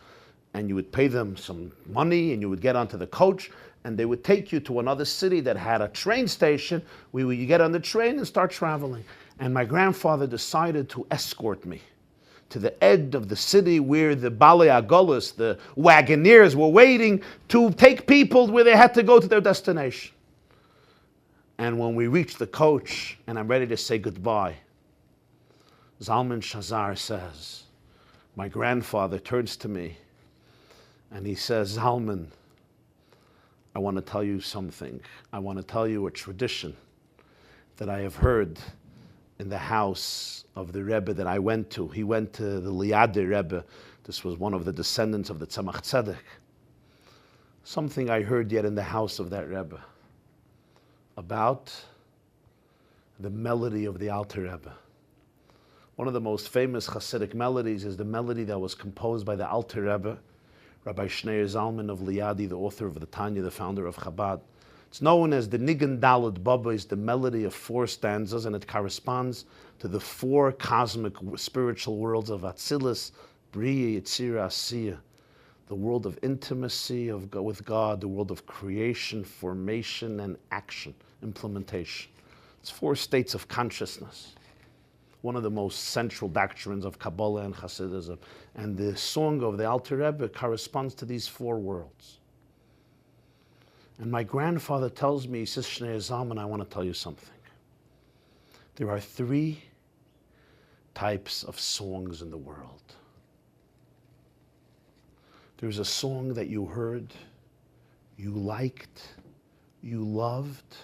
and you would pay them some money and you would get onto the coach and they would take you to another city that had a train station where you get on the train and start traveling. And my grandfather decided to escort me to the edge of the city where the Balei Agolos, the wagoneers, were waiting to take people where they had to go to their destination. And when we reached the coach and I'm ready to say goodbye, Zalman Shazar says, my grandfather turns to me and he says, Zalman, I want to tell you something. I want to tell you a tradition that I have heard in the house of the Rebbe that I went to. He went to the Lubavitcher Rebbe. This was one of the descendants of the Tzemach Tzedek. Something I heard yet in the house of that Rebbe about the melody of the Alter Rebbe. One of the most famous Hasidic melodies is the melody that was composed by the Alter Rebbe, Rabbi Shneir Zalman of Liadi, the author of the Tanya, the founder of Chabad. It's known as the Nigan Dalet Baba, is the melody of 4 stanzas, and it corresponds to the 4 cosmic spiritual worlds of Atzilus, Bria, Yetzirah, Asiya, the world of intimacy with God, the world of creation, formation, and action, implementation. It's 4 states of consciousness. One of the most central doctrines of Kabbalah and Hasidism. And the song of the Alter Rebbe corresponds to these 4 worlds. And my grandfather tells me, he says, Shnei Zalman, I want to tell you something. There are 3 types of songs in the world. There's a song that you heard, you liked, you loved,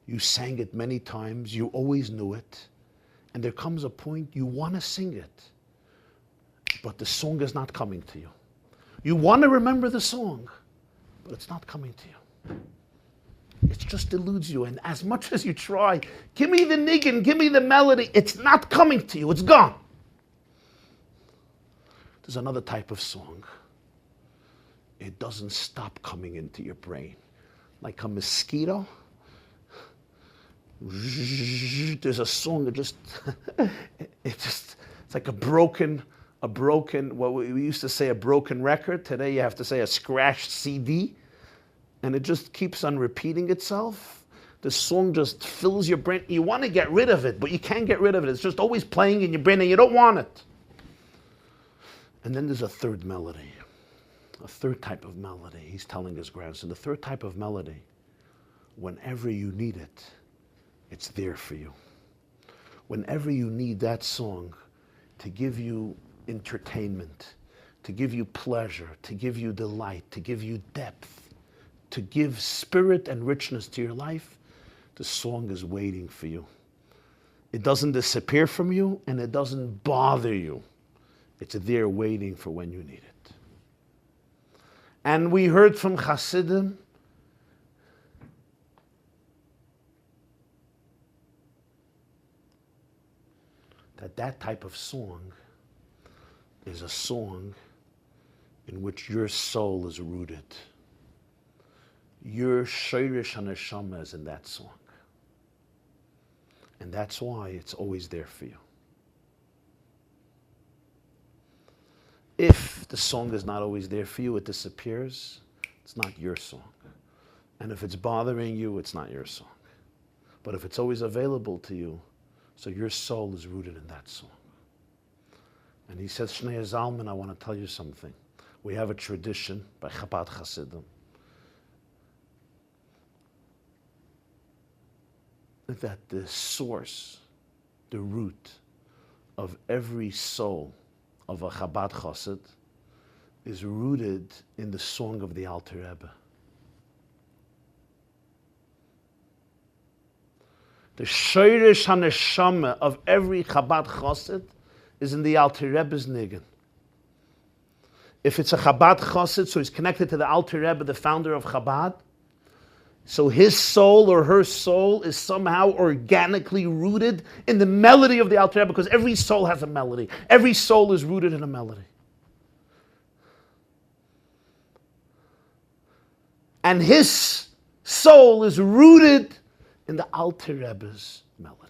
you sang it many times, you always knew it, and there comes a point you want to sing it, but the song is not coming to you. You want to remember the song, but it's not coming to you. It just eludes you, and as much as you try, give me the niggin, give me the melody, it's not coming to you, it's gone. There's another type of song. It doesn't stop coming into your brain. Like a mosquito. There's a song that just, it's like a broken, what we used to say a broken record. Today you have to say a scratched CD. And it just keeps on repeating itself. The song just fills your brain. You want to get rid of it, but you can't get rid of it. It's just always playing in your brain and you don't want it. And then there's a third melody, a third type of melody. He's telling his grandson, the third type of melody, whenever you need it, it's there for you. Whenever you need that song to give you entertainment, to give you pleasure, to give you delight, to give you depth, to give spirit and richness to your life, the song is waiting for you. It doesn't disappear from you and it doesn't bother you. It's there waiting for when you need it. And we heard from Hasidim that type of song is a song in which your soul is rooted. Your Shoirish HaNeshama is in that song. And that's why it's always there for you. If the song is not always there for you, it disappears, it's not your song. And if it's bothering you, it's not your song. But if it's always available to you, so your soul is rooted in that song. And he says, Shnei Zalman, I want to tell you something. We have a tradition by Chabad Hasidim that the source, the root of every soul of a Chabad Chassid is rooted in the song of the Alter Rebbe. The Shoirish HaNeshama of every Chabad Chassid is in the Alter Rebbe's niggin. If it's a Chabad Chassid, so he's connected to the Alter Rebbe, the founder of Chabad, so his soul or her soul is somehow organically rooted in the melody of the Alter Rebbe, because every soul has a melody. Every soul is rooted in a melody. And his soul is rooted in the Alter Rebbe's melody.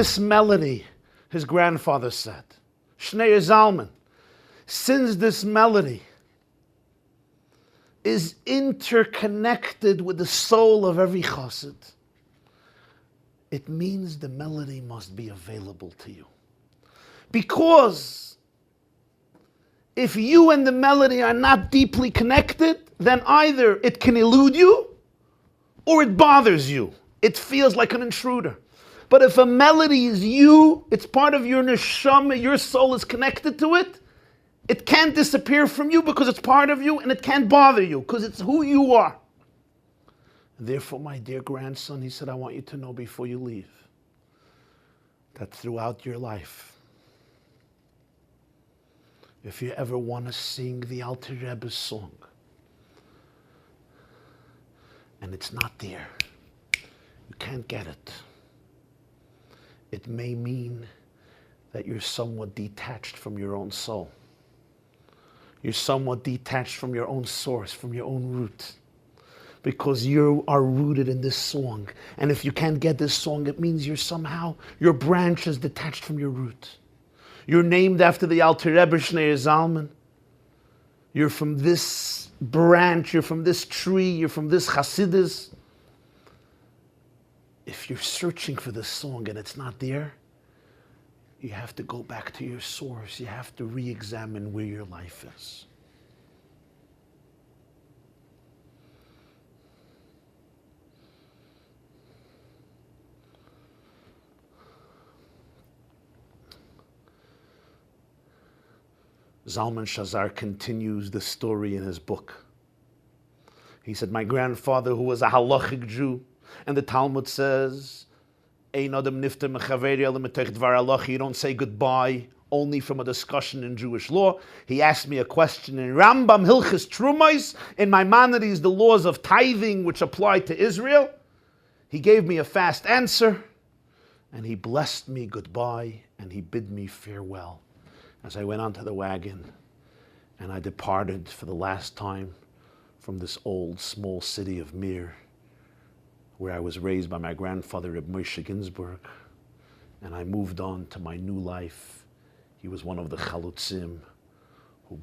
this melody, his grandfather said, Shnei Zalman, since this melody is interconnected with the soul of every chassid, it means the melody must be available to you. Because if you and the melody are not deeply connected, then either it can elude you or it bothers you. It feels like an intruder. But if a melody is you, it's part of your neshama, your soul is connected to it, it can't disappear from you because it's part of you, and it can't bother you because it's who you are. And therefore, my dear grandson, he said, I want you to know before you leave that throughout your life, if you ever want to sing the Alter Rebbe's song, and it's not there, you can't get it, it may mean that you're somewhat detached from your own soul. You're somewhat detached from your own source, from your own root. Because you are rooted in this song. And if you can't get this song, it means your branch is detached from your root. You're named after the Alter Rebbe Shnei Zalman. You're from this branch, you're from this tree, you're from this Hasidus. If you're searching for this song and it's not there, you have to go back to your source. You have to re-examine where your life is. Zalman Shazar continues the story in his book. He said, my grandfather, who was a halachic Jew, and the Talmud says, you don't say goodbye only from a discussion in Jewish law. He asked me a question in Rambam Hilchis Trumais, in Maimonides, the laws of tithing which apply to Israel. He gave me a fast answer, and he blessed me goodbye, and he bid me farewell as I went onto the wagon, and I departed for the last time from this old, small city of Mir, where I was raised by my grandfather, Reb Moshe Ginsburg, and I moved on to my new life. He was one of the Chalutzim who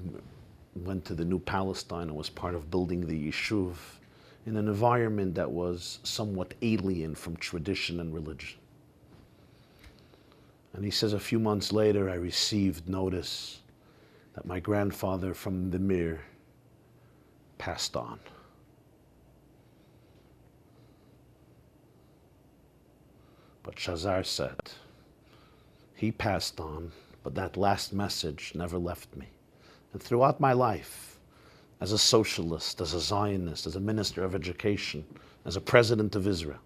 went to the New Palestine and was part of building the Yishuv in an environment that was somewhat alien from tradition and religion. And he says a few months later, I received notice that my grandfather from the Mir passed on. But Shazar said, he passed on, but that last message never left me. And throughout my life, as a socialist, as a Zionist, as a minister of education, as a president of Israel,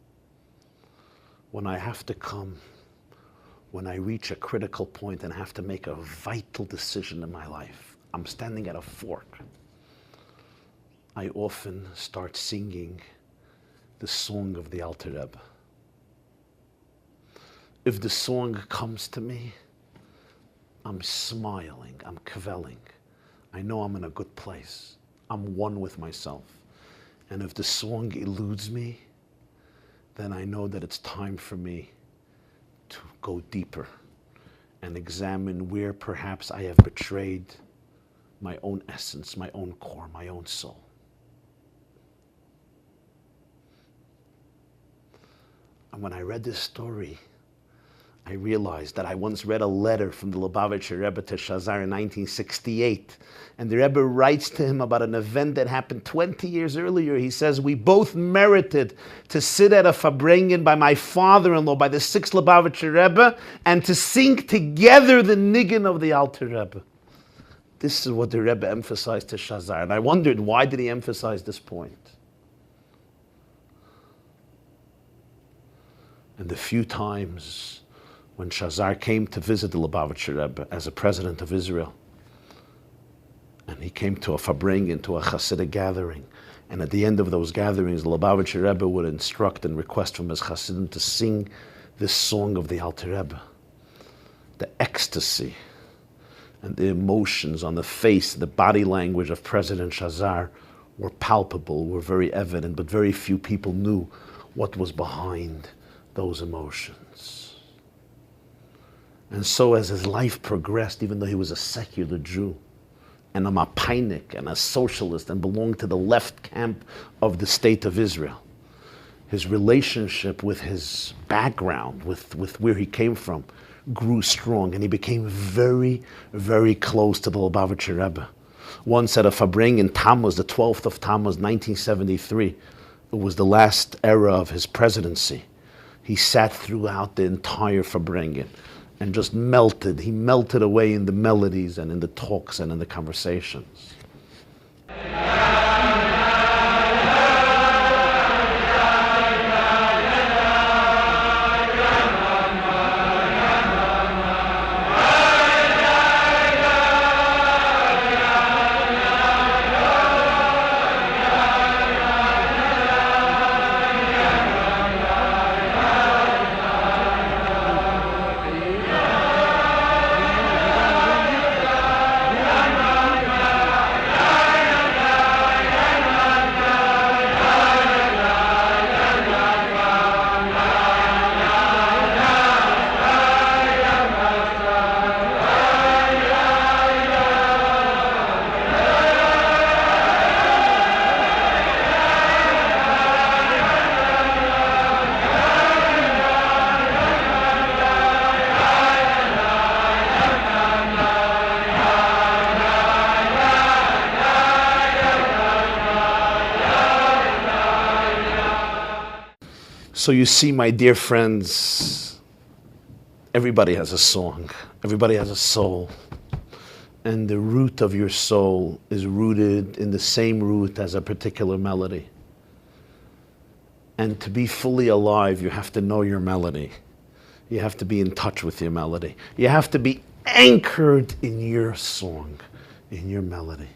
when I have to come, when I reach a critical point and have to make a vital decision in my life, I'm standing at a fork, I often start singing the song of the Alter Rebbe. If the song comes to me, I'm smiling, I'm kvelling. I know I'm in a good place. I'm one with myself. And if the song eludes me, then I know that it's time for me to go deeper and examine where perhaps I have betrayed my own essence, my own core, my own soul. And when I read this story, I realized that I once read a letter from the Lubavitcher Rebbe to Shazar in 1968. And the Rebbe writes to him about an event that happened 20 years earlier. He says, we both merited to sit at a Farbrengen by my father-in-law, by the 6th Lubavitcher Rebbe, and to sing together the niggin of the Alter Rebbe. This is what the Rebbe emphasized to Shazar. And I wondered, why did he emphasize this point? And the few times when Shazar came to visit the Lubavitcher Rebbe as a president of Israel, and he came to a Farbrengen, to a Hasidic gathering, and at the end of those gatherings, the Lubavitcher Rebbe would instruct and request from his Hasidim to sing this song of the Alter Rebbe. The ecstasy and the emotions on the face, the body language of President Shazar were palpable, were very evident, but very few people knew what was behind those emotions. And so as his life progressed, even though he was a secular Jew, and a mapainik, and a socialist, and belonged to the left camp of the state of Israel, his relationship with his background, with where he came from, grew strong, and he became very, very close to the Lubavitcher Rebbe. Once at a Fabring in Tamuz, the 12th of Tamuz, 1973, it was the last era of his presidency. He sat throughout the entire Fabringen and just melted. He melted away in the melodies and in the talks and in the conversations. So you see, my dear friends, everybody has a song. Everybody has a soul. And the root of your soul is rooted in the same root as a particular melody. And to be fully alive, you have to know your melody. You have to be in touch with your melody. You have to be anchored in your song, in your melody.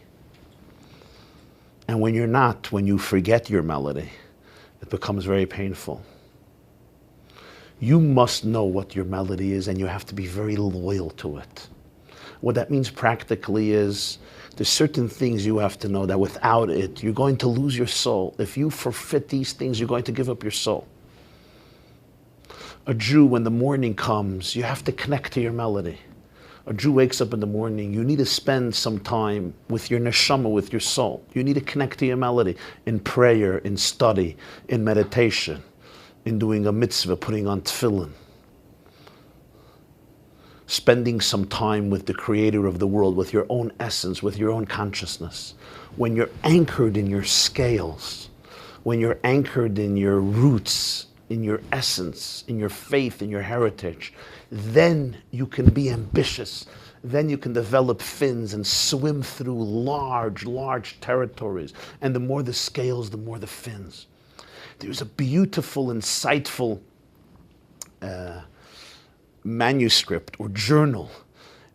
And when you're not, when you forget your melody, it becomes very painful. You must know what your melody is, and you have to be very loyal to it. What that means practically is there's certain things you have to know that without it, you're going to lose your soul. If you forfeit these things, you're going to give up your soul. A Jew, when the morning comes, you have to connect to your melody. A Jew wakes up in the morning, you need to spend some time with your neshama, with your soul. You need to connect to your melody in prayer, in study, in meditation, in doing a mitzvah, putting on tefillin. Spending some time with the creator of the world, with your own essence, with your own consciousness. When you're anchored in your scales, when you're anchored in your roots, in your essence, in your faith, in your heritage, then you can be ambitious. Then you can develop fins and swim through large, large territories. And the more the scales, the more the fins. There's a beautiful, insightful manuscript or journal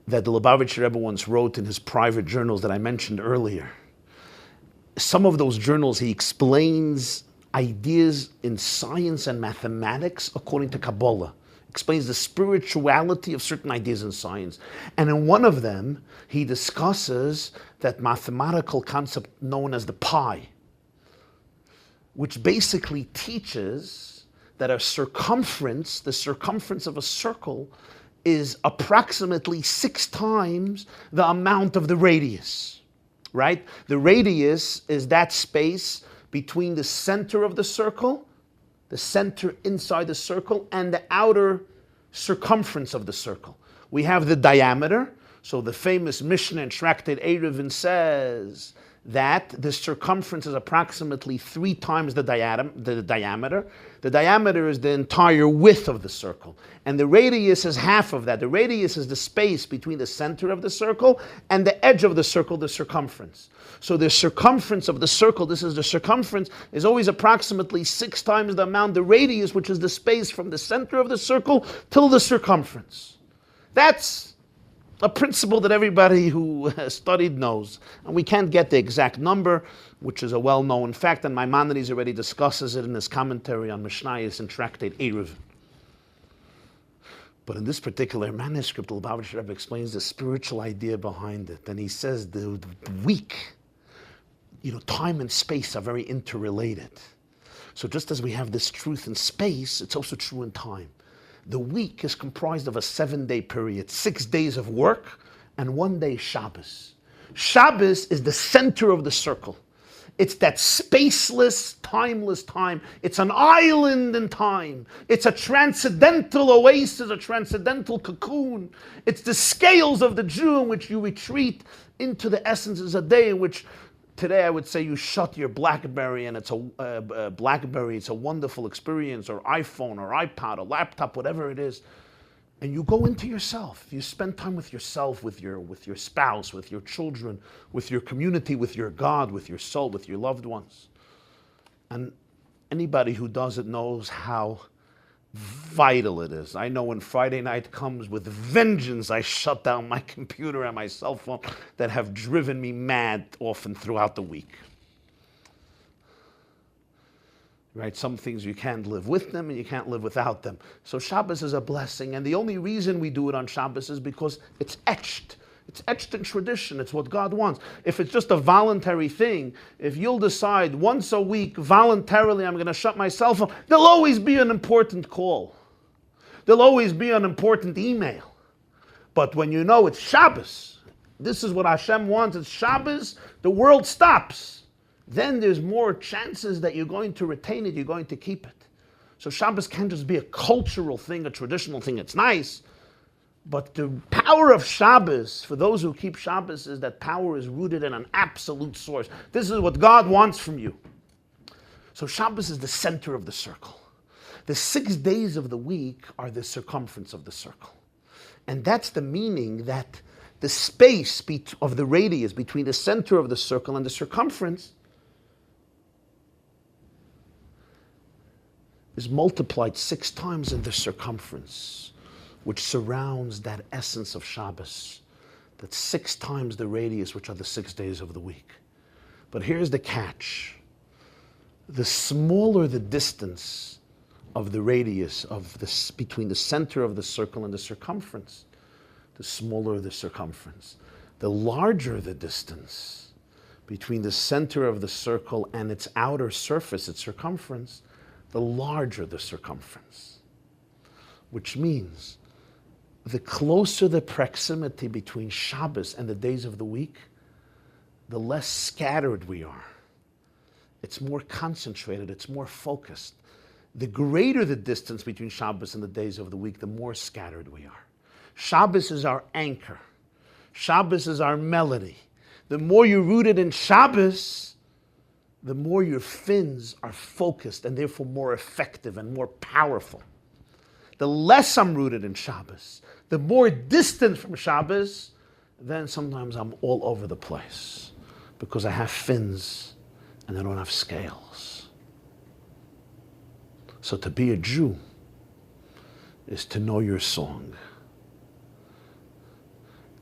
that the Lubavitcher Rebbe once wrote in his private journals that I mentioned earlier. Some of those journals, he explains ideas in science and mathematics according to Kabbalah. Explains the spirituality of certain ideas in science. And in one of them, he discusses that mathematical concept known as the pi, which basically teaches that a circumference, the circumference of a circle, is approximately 6 times the amount of the radius, right? The radius is that space between the center of the circle, the center inside the circle, and the outer circumference of the circle. We have the diameter. So the famous Mishnah in Tractate Eruvin says that the circumference is approximately 3 times the diameter. The diameter is the entire width of the circle. And the radius is half of that. The radius is the space between the center of the circle and the edge of the circle, the circumference. So the circumference of the circle, this is the circumference, is always approximately 6 times the amount, the radius, which is the space from the center of the circle till the circumference. That's a principle that everybody who has studied knows. And we can't get the exact number, which is a well-known fact, and Maimonides already discusses it in his commentary on Mishnayos and Tractate Eruvin. But in this particular manuscript, the Lubavitcher Rebbe explains the spiritual idea behind it. And he says the week, time and space are very interrelated. So just as we have this truth in space, it's also true in time. The week is comprised of a 7-day period, 6 days of work and 1 day Shabbos. Shabbos is the center of the circle. It's that spaceless, timeless time. It's an island in time. It's a transcendental oasis, a transcendental cocoon. It's the scales of the Jew in which you retreat into the essences of a day in which today I would say you shut your BlackBerry and it's a BlackBerry. It's a wonderful experience, or iPhone or iPad or laptop, whatever it is. And you go into yourself. You spend time with yourself, with your spouse, with your children, with your community, with your God, with your soul, with your loved ones. And anybody who does it knows how vital it is. I know when Friday night comes, with vengeance, I shut down my computer and my cell phone that have driven me mad often throughout the week. Right? Some things you can't live with them and you can't live without them. So Shabbos is a blessing, and the only reason we do it on Shabbos is because it's etched. It's etched in tradition. It's what God wants. If it's just a voluntary thing, if you'll decide once a week, voluntarily, I'm going to shut my cell phone, there'll always be an important call. There'll always be an important email. But when you know it's Shabbos, this is what Hashem wants, it's Shabbos, the world stops. Then there's more chances that you're going to retain it, you're going to keep it. So Shabbos can't just be a cultural thing, a traditional thing. It's nice, but the power of Shabbos, for those who keep Shabbos, is that power is rooted in an absolute source. This is what God wants from you. So Shabbos is the center of the circle. The 6 days of the week are the circumference of the circle. And that's the meaning that the space of the radius between the center of the circle and the circumference is multiplied 6 times in the circumference, which surrounds that essence of Shabbos. That's 6 times the radius, which are the 6 days of the week. But here's the catch. The smaller the distance of the radius of this between the center of the circle and the circumference, the smaller the circumference. The larger the distance between the center of the circle and its outer surface, its circumference, the larger the circumference. Which means the closer the proximity between Shabbos and the days of the week, the less scattered we are. It's more concentrated, it's more focused. The greater the distance between Shabbos and the days of the week, the more scattered we are. Shabbos is our anchor. Shabbos is our melody. The more you're rooted in Shabbos, the more your fins are focused and therefore more effective and more powerful. The less I'm rooted in Shabbos, the more distant from Shabbos, then sometimes I'm all over the place because I have fins and I don't have scales. So to be a Jew is to know your song.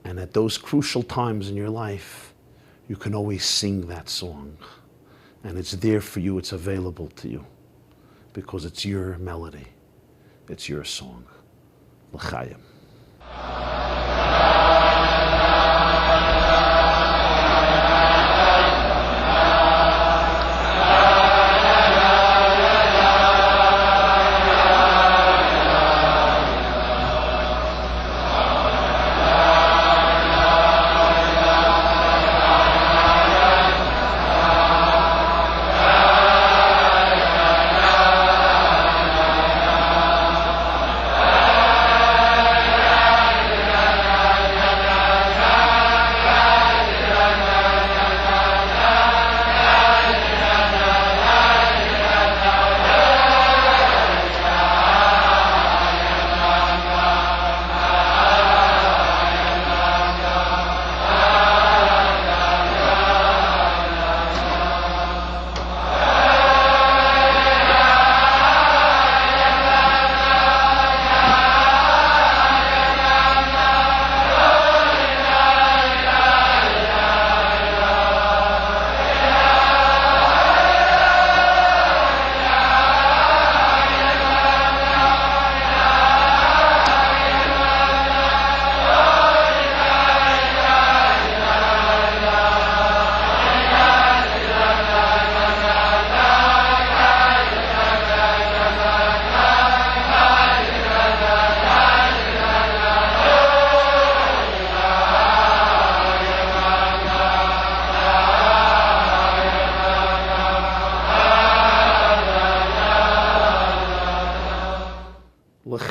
And at those crucial times in your life, you can always sing that song. And it's there for you, it's available to you. Because it's your melody. It's your song. L'chaim.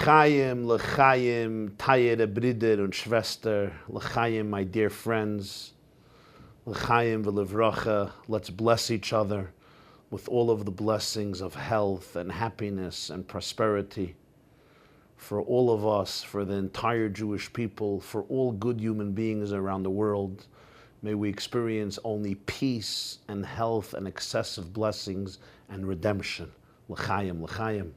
L'chaim, l'chaim, Tayere Brider und Schwester. L'chaim, my dear friends. L'chaim v'levracha. Let's bless each other with all of the blessings of health and happiness and prosperity for all of us, for the entire Jewish people, for all good human beings around the world. May we experience only peace and health and excessive blessings and redemption. L'chaim, l'chaim.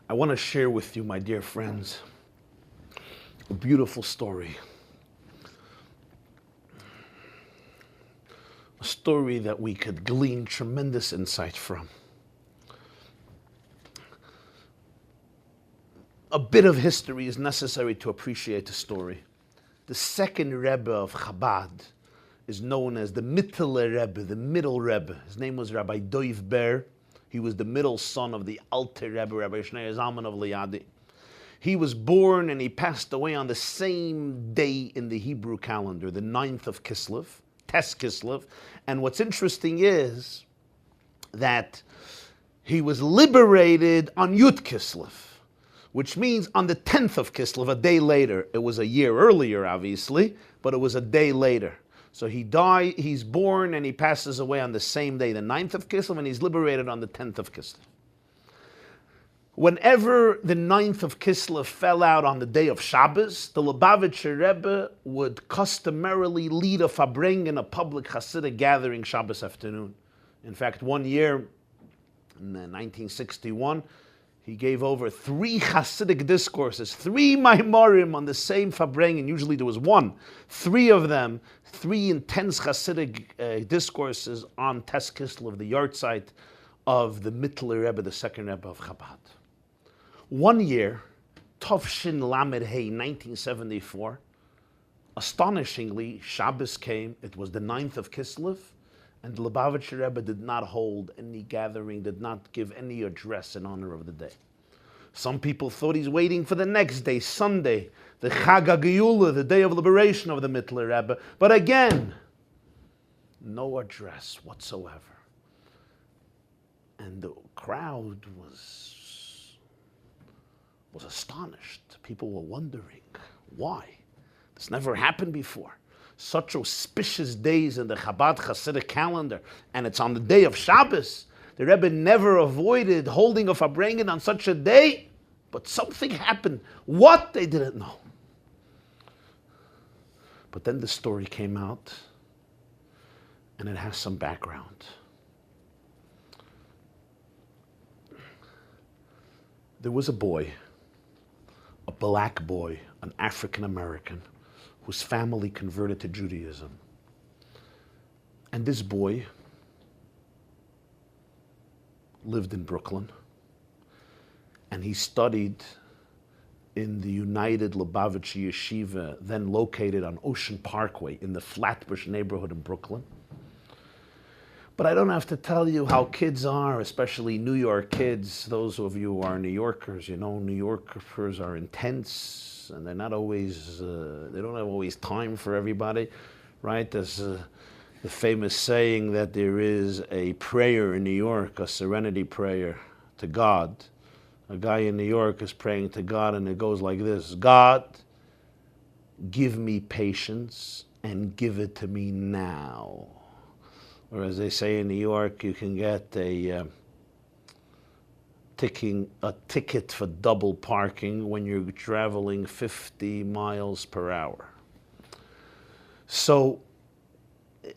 I want to share with you, my dear friends, a beautiful story. A story that we could glean tremendous insight from. A bit of history is necessary to appreciate the story. The second Rebbe of Chabad is known as the Mittler Rebbe, the middle Rebbe. His name was Rabbi Doiv Ber. He was the middle son of the Alter Rebbe, Rabbi Shneur Zalman of Liadi. He was born and he passed away on the same day in the Hebrew calendar, the 9th of Kislev, Tes Kislev. And what's interesting is that he was liberated on Yud Kislev, which means on the 10th of Kislev, a day later. It was a year earlier, obviously, but it was a day later. So he's born and he passes away on the same day, the 9th of Kislev, and he's liberated on the 10th of Kislev. Whenever the 9th of Kislev fell out on the day of Shabbos, the Lubavitcher Rebbe would customarily lead a farbrengen, a public Hasidic gathering Shabbos afternoon. In fact, one year, in 1961, he gave over 3 Hasidic discourses, 3 Maimarim on the same farbrengen. Usually there was 1. 3 of them, 3 intense Hasidic discourses on Tes Kislev, the Yartzeit of the Mittler Rebbe, the second Rebbe of Chabad. One year, Tovshin Lamed Hey, 1974, astonishingly, Shabbos came. It was the 9th of Kislev, and the Lubavitcher Rebbe did not hold any gathering, did not give any address in honor of the day. Some people thought he's waiting for the next day, Sunday, the Chag HaGeula, the day of liberation of the Mittler Rebbe. But again, no address whatsoever. And the crowd was astonished. People were wondering, why? This never happened before. Such auspicious days in the Chabad Hasidic calendar, and it's on the day of Shabbos. The Rebbe never avoided holding a farbrengen on such a day, but something happened. What? They didn't know. But then the story came out, and it has some background. There was a boy, a black boy, an African American, whose family converted to Judaism. And this boy lived in Brooklyn, and he studied in the United Lubavitcher Yeshiva, then located on Ocean Parkway in the Flatbush neighborhood in Brooklyn. But I don't have to tell you how kids are, especially New York kids. Those of you who are New Yorkers, you know, New Yorkers are intense, and they're not always, they don't have always time for everybody, right? There's the famous saying that there is a prayer in New York, a serenity prayer to God. A guy in New York is praying to God, and it goes like this: God, give me patience and give it to me now. Or as they say in New York, you can get a ticket for double parking when you're traveling 50 miles per hour. So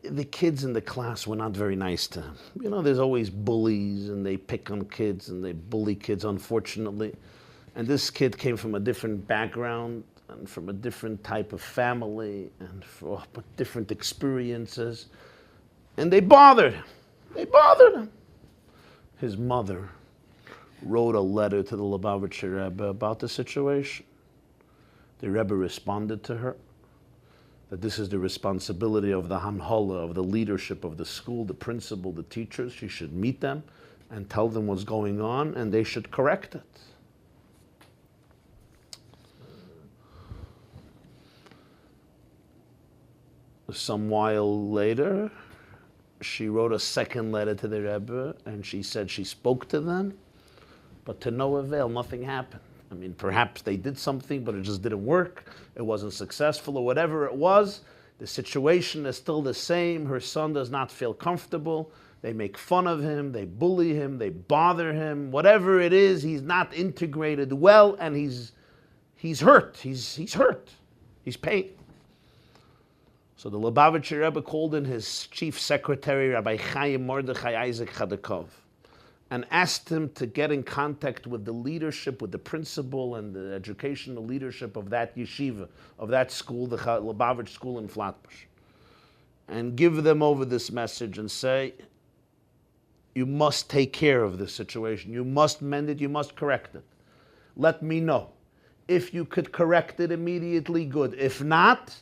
the kids in the class were not very nice to him. You know, there's always bullies, and they pick on kids, and they bully kids, unfortunately. And this kid came from a different background, and from a different type of family, and for different experiences. And they bothered him. They bothered him. His mother wrote a letter to the Lubavitcher Rebbe about the situation. The Rebbe responded to her that this is the responsibility of the Hanhola, of the leadership of the school, the principal, the teachers. She should meet them and tell them what's going on, and they should correct it. Some while later, she wrote a second letter to the Rebbe, and she said she spoke to them, but to no avail, nothing happened. I mean, perhaps they did something, but it just didn't work. It wasn't successful, or whatever it was. The situation is still the same. Her son does not feel comfortable. They make fun of him, they bully him, they bother him. Whatever it is, he's not integrated well, and he's hurt. He's hurt. He's pain. So the Lubavitcher Rebbe called in his chief secretary, Rabbi Chaim Mordechai Isaac Chadakov, and asked him to get in contact with the leadership, with the principal and the educational leadership of that yeshiva, of that school, the Lubavitch school in Flatbush, and give them over this message and say, you must take care of this situation. You must mend it. You must correct it. Let me know. If you could correct it immediately, good. If not,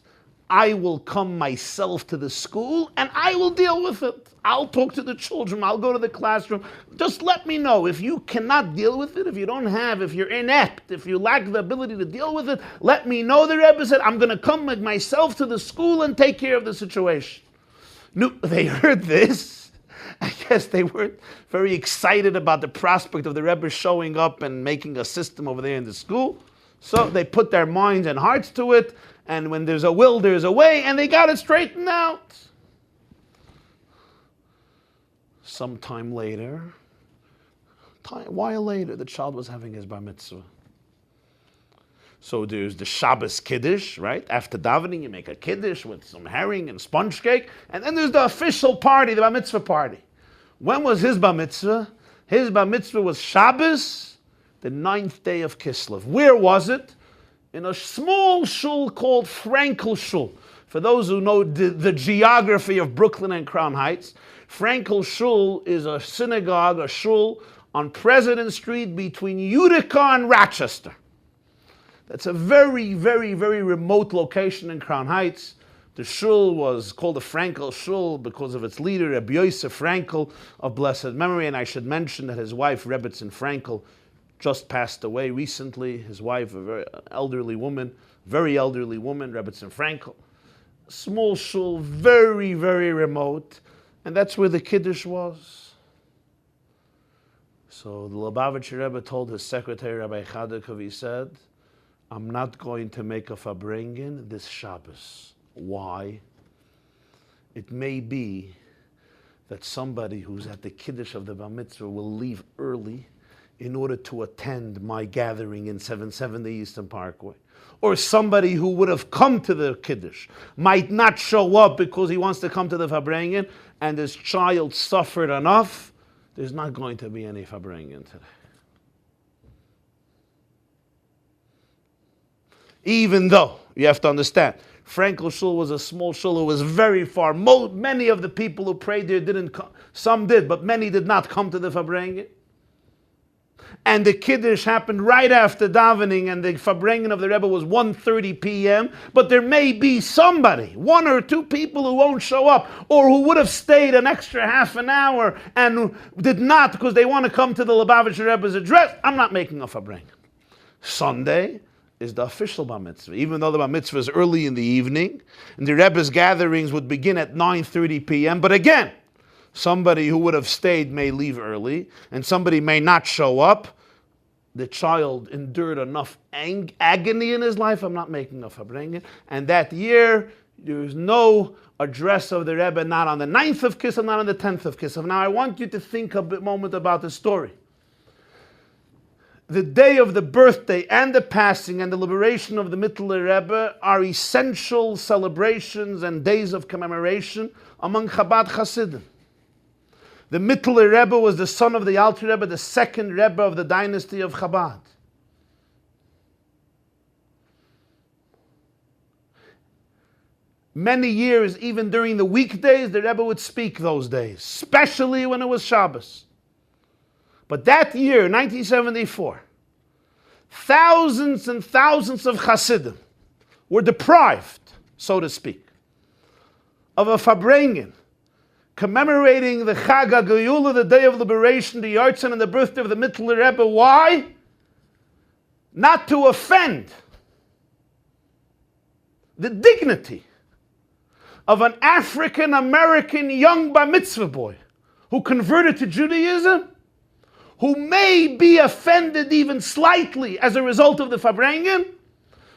I will come myself to the school and I will deal with it. I'll talk to the children. I'll go to the classroom. Just let me know. If you cannot deal with it, if you're inept, if you lack the ability to deal with it, let me know. The Rebbe said, I'm going to come myself to the school and take care of the situation. No, they heard this. I guess they weren't very excited about the prospect of the Rebbe showing up and making a system over there in the school. So they put their minds and hearts to it, and when there's a will, there's a way, and they got it straightened out. Sometime later, a while later, the child was having his bar mitzvah. So there's the Shabbos Kiddush, right? After davening, you make a Kiddush with some herring and sponge cake, and then there's the official party, the bar mitzvah party. When was his bar mitzvah? His bar mitzvah was Shabbos, the 9th day of Kislev. Where was it? In a small shul called Frankel Shul. For those who know the geography of Brooklyn and Crown Heights, Frankel Shul is a synagogue, a shul on President Street between Utica and Rochester. That's a very, very, very remote location in Crown Heights. The shul was called the Frankel Shul because of its leader, Rabbi Frankel, of blessed memory. And I should mention that his wife, Rebbetzin Frankel, just passed away recently. His wife, a very elderly woman, Rebbetzin Frankel. Small shul, very, very remote. And that's where the Kiddush was. So the Lubavitcher Rebbe told his secretary, Rabbi Chadakov, he said, I'm not going to make a Farbrengen this Shabbos. Why? It may be that somebody who's at the Kiddush of the Bar Mitzvah will leave early in order to attend my gathering in 770 Eastern Parkway. Or somebody who would have come to the Kiddush might not show up because he wants to come to the Farbrengen, and his child suffered enough. There's not going to be any Farbrengen today. Even though, you have to understand, Frankel Shul was a small shul. It was very far. Many of the people who prayed there didn't come. Some did, but many did not come to the Farbrengen. And the Kiddush happened right after davening, and the Farbrengen of the Rebbe was 1:30 p.m. But there may be somebody, one or two people who won't show up, or who would have stayed an extra half an hour and did not because they want to come to the Lubavitcher Rebbe's address. I'm not making a Farbrengen. Sunday is the official bar mitzvah, even though the bar mitzvah is early in the evening, and the Rebbe's gatherings would begin at 9:30 p.m. But again, somebody who would have stayed may leave early, and somebody may not show up. The child endured enough agony in his life. I'm not making a Farbrengen. And that year, there was no address of the Rebbe, not on the 9th of Kislev, not on the 10th of Kislev. Now, I want you to think a moment about the story. The day of the birthday and the passing and the liberation of the Mittler Rebbe are essential celebrations and days of commemoration among Chabad Hasidim. The Mittler Rebbe was the son of the Alter Rebbe, the second Rebbe of the dynasty of Chabad. Many years, even during the weekdays, the Rebbe would speak those days, especially when it was Shabbos. But that year, 1974, thousands and thousands of Hasidim were deprived, so to speak, of a Farbrengen, commemorating the Chag HaGeula, the day of liberation, the Yartzeit, and the birthday of the Mittler Rebbe. Why? Not to offend the dignity of an African-American young bar mitzvah boy who converted to Judaism, who may be offended even slightly as a result of the Farbrengen.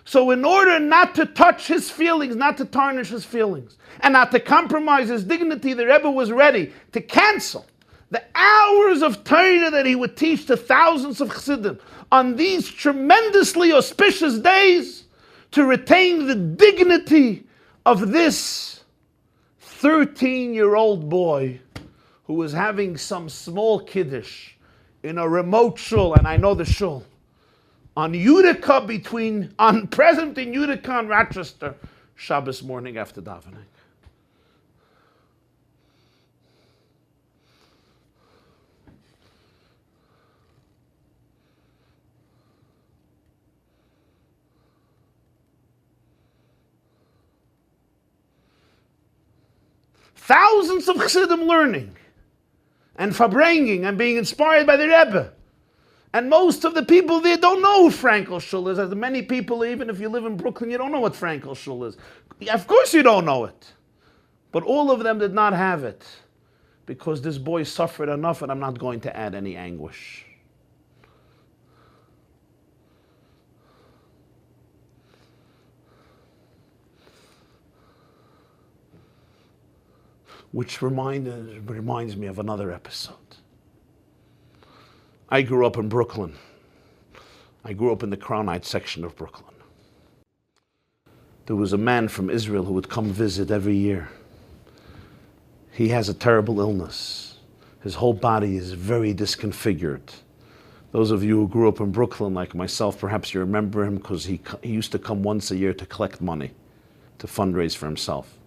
So in order not to touch his feelings, not to tarnish his feelings, and not to compromise his dignity, the Rebbe was ready to cancel the hours of Torah that he would teach to thousands of Chassidim on these tremendously auspicious days to retain the dignity of this 13-year-old boy who was having some small kiddush in a remote shul, and I know the shul, on Utica present in Utica and Rochester, Shabbos morning after davening. Thousands of Chassidim learning and Farbrengen and being inspired by the Rebbe. And most of the people there don't know who Frankel Shul is. As many people, even if you live in Brooklyn, you don't know what Frankel Shul is. Of course you don't know it. But all of them did not have it because this boy suffered enough, and I'm not going to add any anguish. Which reminds me of another episode. I grew up in Brooklyn. I grew up in the Crownite section of Brooklyn. There was a man from Israel who would come visit every year. He has a terrible illness. His whole body is very disconfigured. Those of you who grew up in Brooklyn, like myself, perhaps you remember him because he used to come once a year to collect money, to fundraise for himself.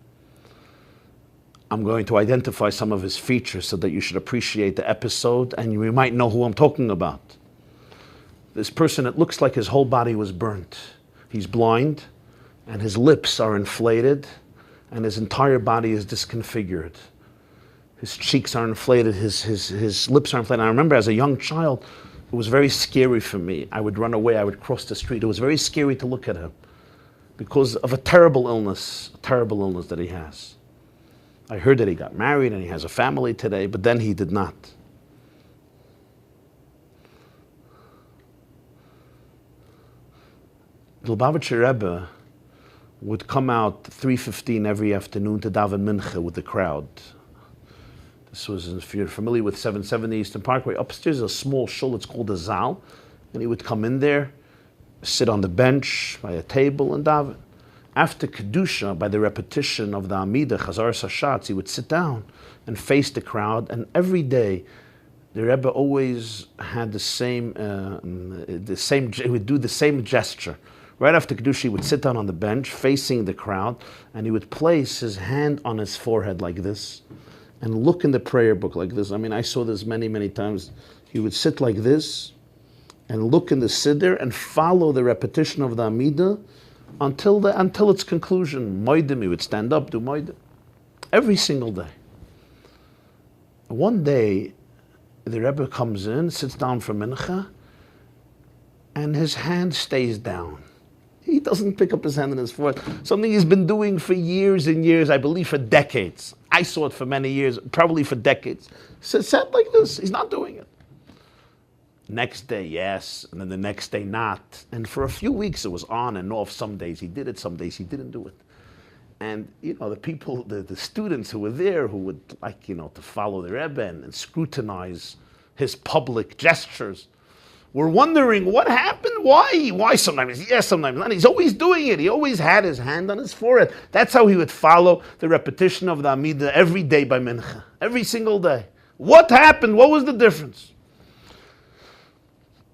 I'm going to identify some of his features so that you should appreciate the episode and you might know who I'm talking about. This person, it looks like his whole body was burnt. He's blind and his lips are inflated and his entire body is disconfigured. His cheeks are inflated, his lips are inflated. I remember as a young child, it was very scary for me. I would run away, I would cross the street. It was very scary to look at him because of a terrible illness that he has. I heard that he got married and he has a family today, but then he did not. The Lubavitcher Rebbe would come out 3:15 every afternoon to daven mincha with the crowd. This was, if you're familiar with 770 Eastern Parkway, upstairs is a small shul, it's called a zal, and he would come in there, sit on the bench by a table and daven. After Kedusha, by the repetition of the Amidah, Chazar Sashatz, he would sit down and face the crowd. And every day, the Rebbe always had the same, he would do the same gesture. Right after Kedusha, he would sit down on the bench, facing the crowd, and he would place his hand on his forehead like this, and look in the prayer book like this. I mean, I saw this many, many times. He would sit like this, and look in the Siddur, and follow the repetition of the Amidah, until its conclusion. Moedim, he would stand up, do Moedim. Every single day. One day, the Rebbe comes in, sits down for mincha, and his hand stays down. He doesn't pick up his hand on his forehead. Something he's been doing for years and years, I believe for decades. I saw it for many years, probably for decades. Sat like this, he's not doing it. Next day, yes, and then the next day, not. And for a few weeks, it was on and off. Some days he did it, some days he didn't do it. And, the people, the students who were there, who would like, to follow the Rebbe and scrutinize his public gestures, were wondering what happened, why sometimes yes, sometimes not. He's always doing it. He always had his hand on his forehead. That's how he would follow the repetition of the Amidah every day by Mincha, every single day. What happened? What was the difference?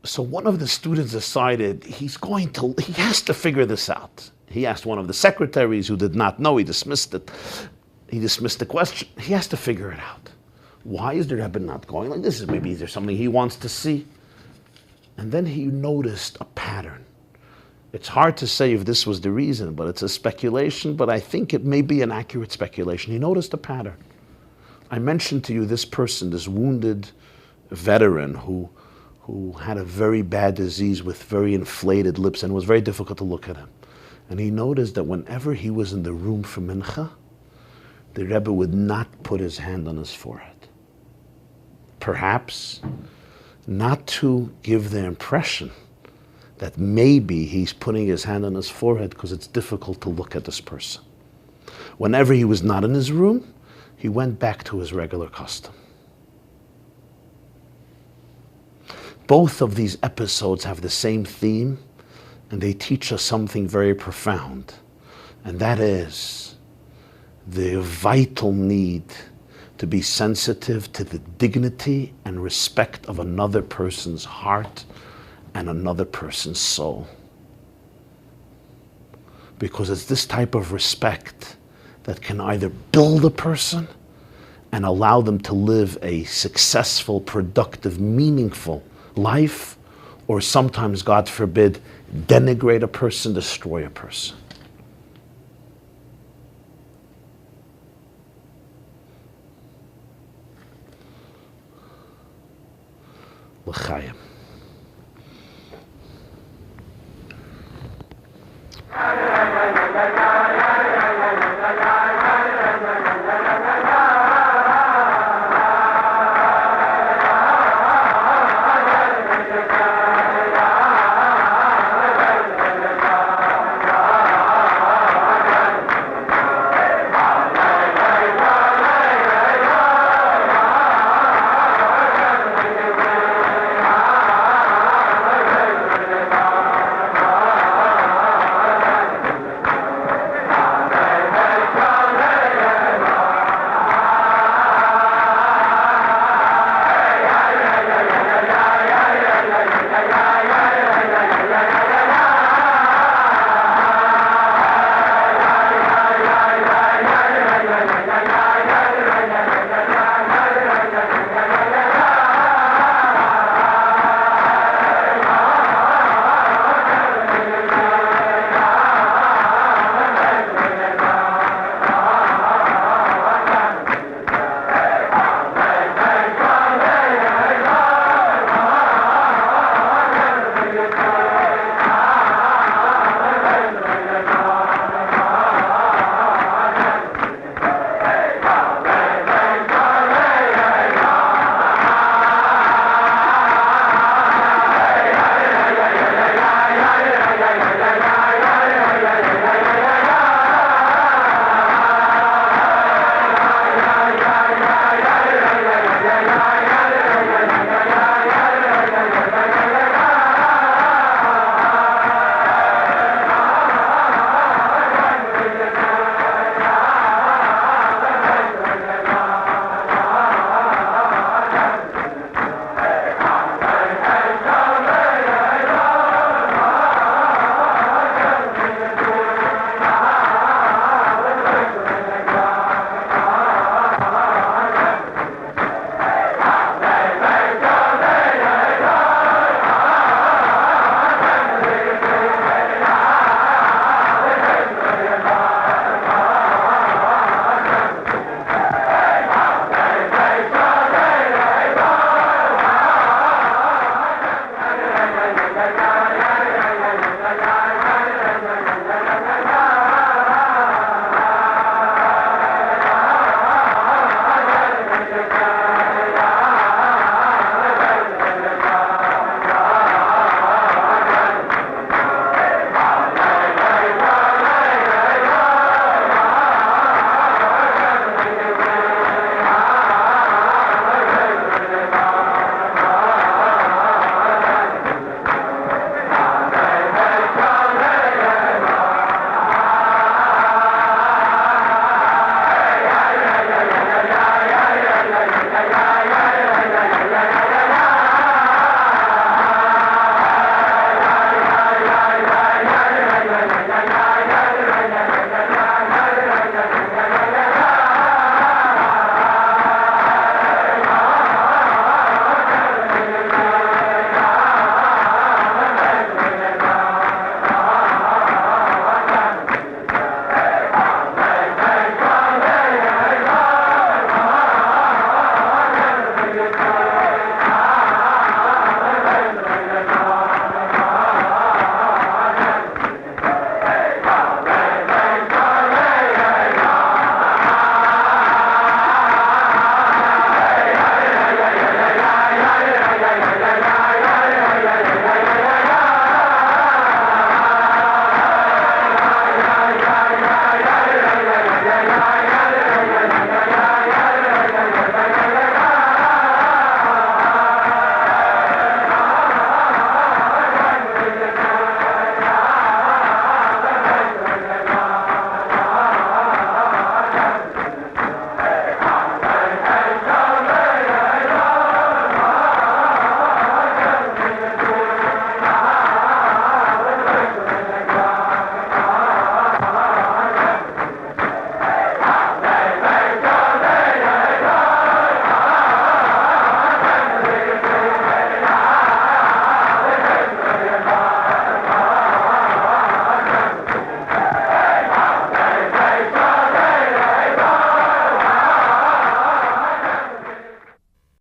So one of the students decided he has to figure this out. He asked one of the secretaries who did not know, he dismissed it. He dismissed the question. He has to figure it out. Why is the Rebbe not going like this? Maybe is there something he wants to see? And then he noticed a pattern. It's hard to say if this was the reason, but it's a speculation, but I think it may be an accurate speculation. He noticed a pattern. I mentioned to you this person, this wounded veteran who had a very bad disease with very inflated lips, and it was very difficult to look at him. And he noticed that whenever he was in the room for mincha, the Rebbe would not put his hand on his forehead. Perhaps not to give the impression that maybe he's putting his hand on his forehead because it's difficult to look at this person. Whenever he was not in his room, he went back to his regular custom. Both of these episodes have the same theme, and they teach us something very profound, and that is the vital need to be sensitive to the dignity and respect of another person's heart and another person's soul. Because it's this type of respect that can either build a person and allow them to live a successful, productive, meaningful life, or sometimes, God forbid, denigrate a person, destroy a person. L'chaim.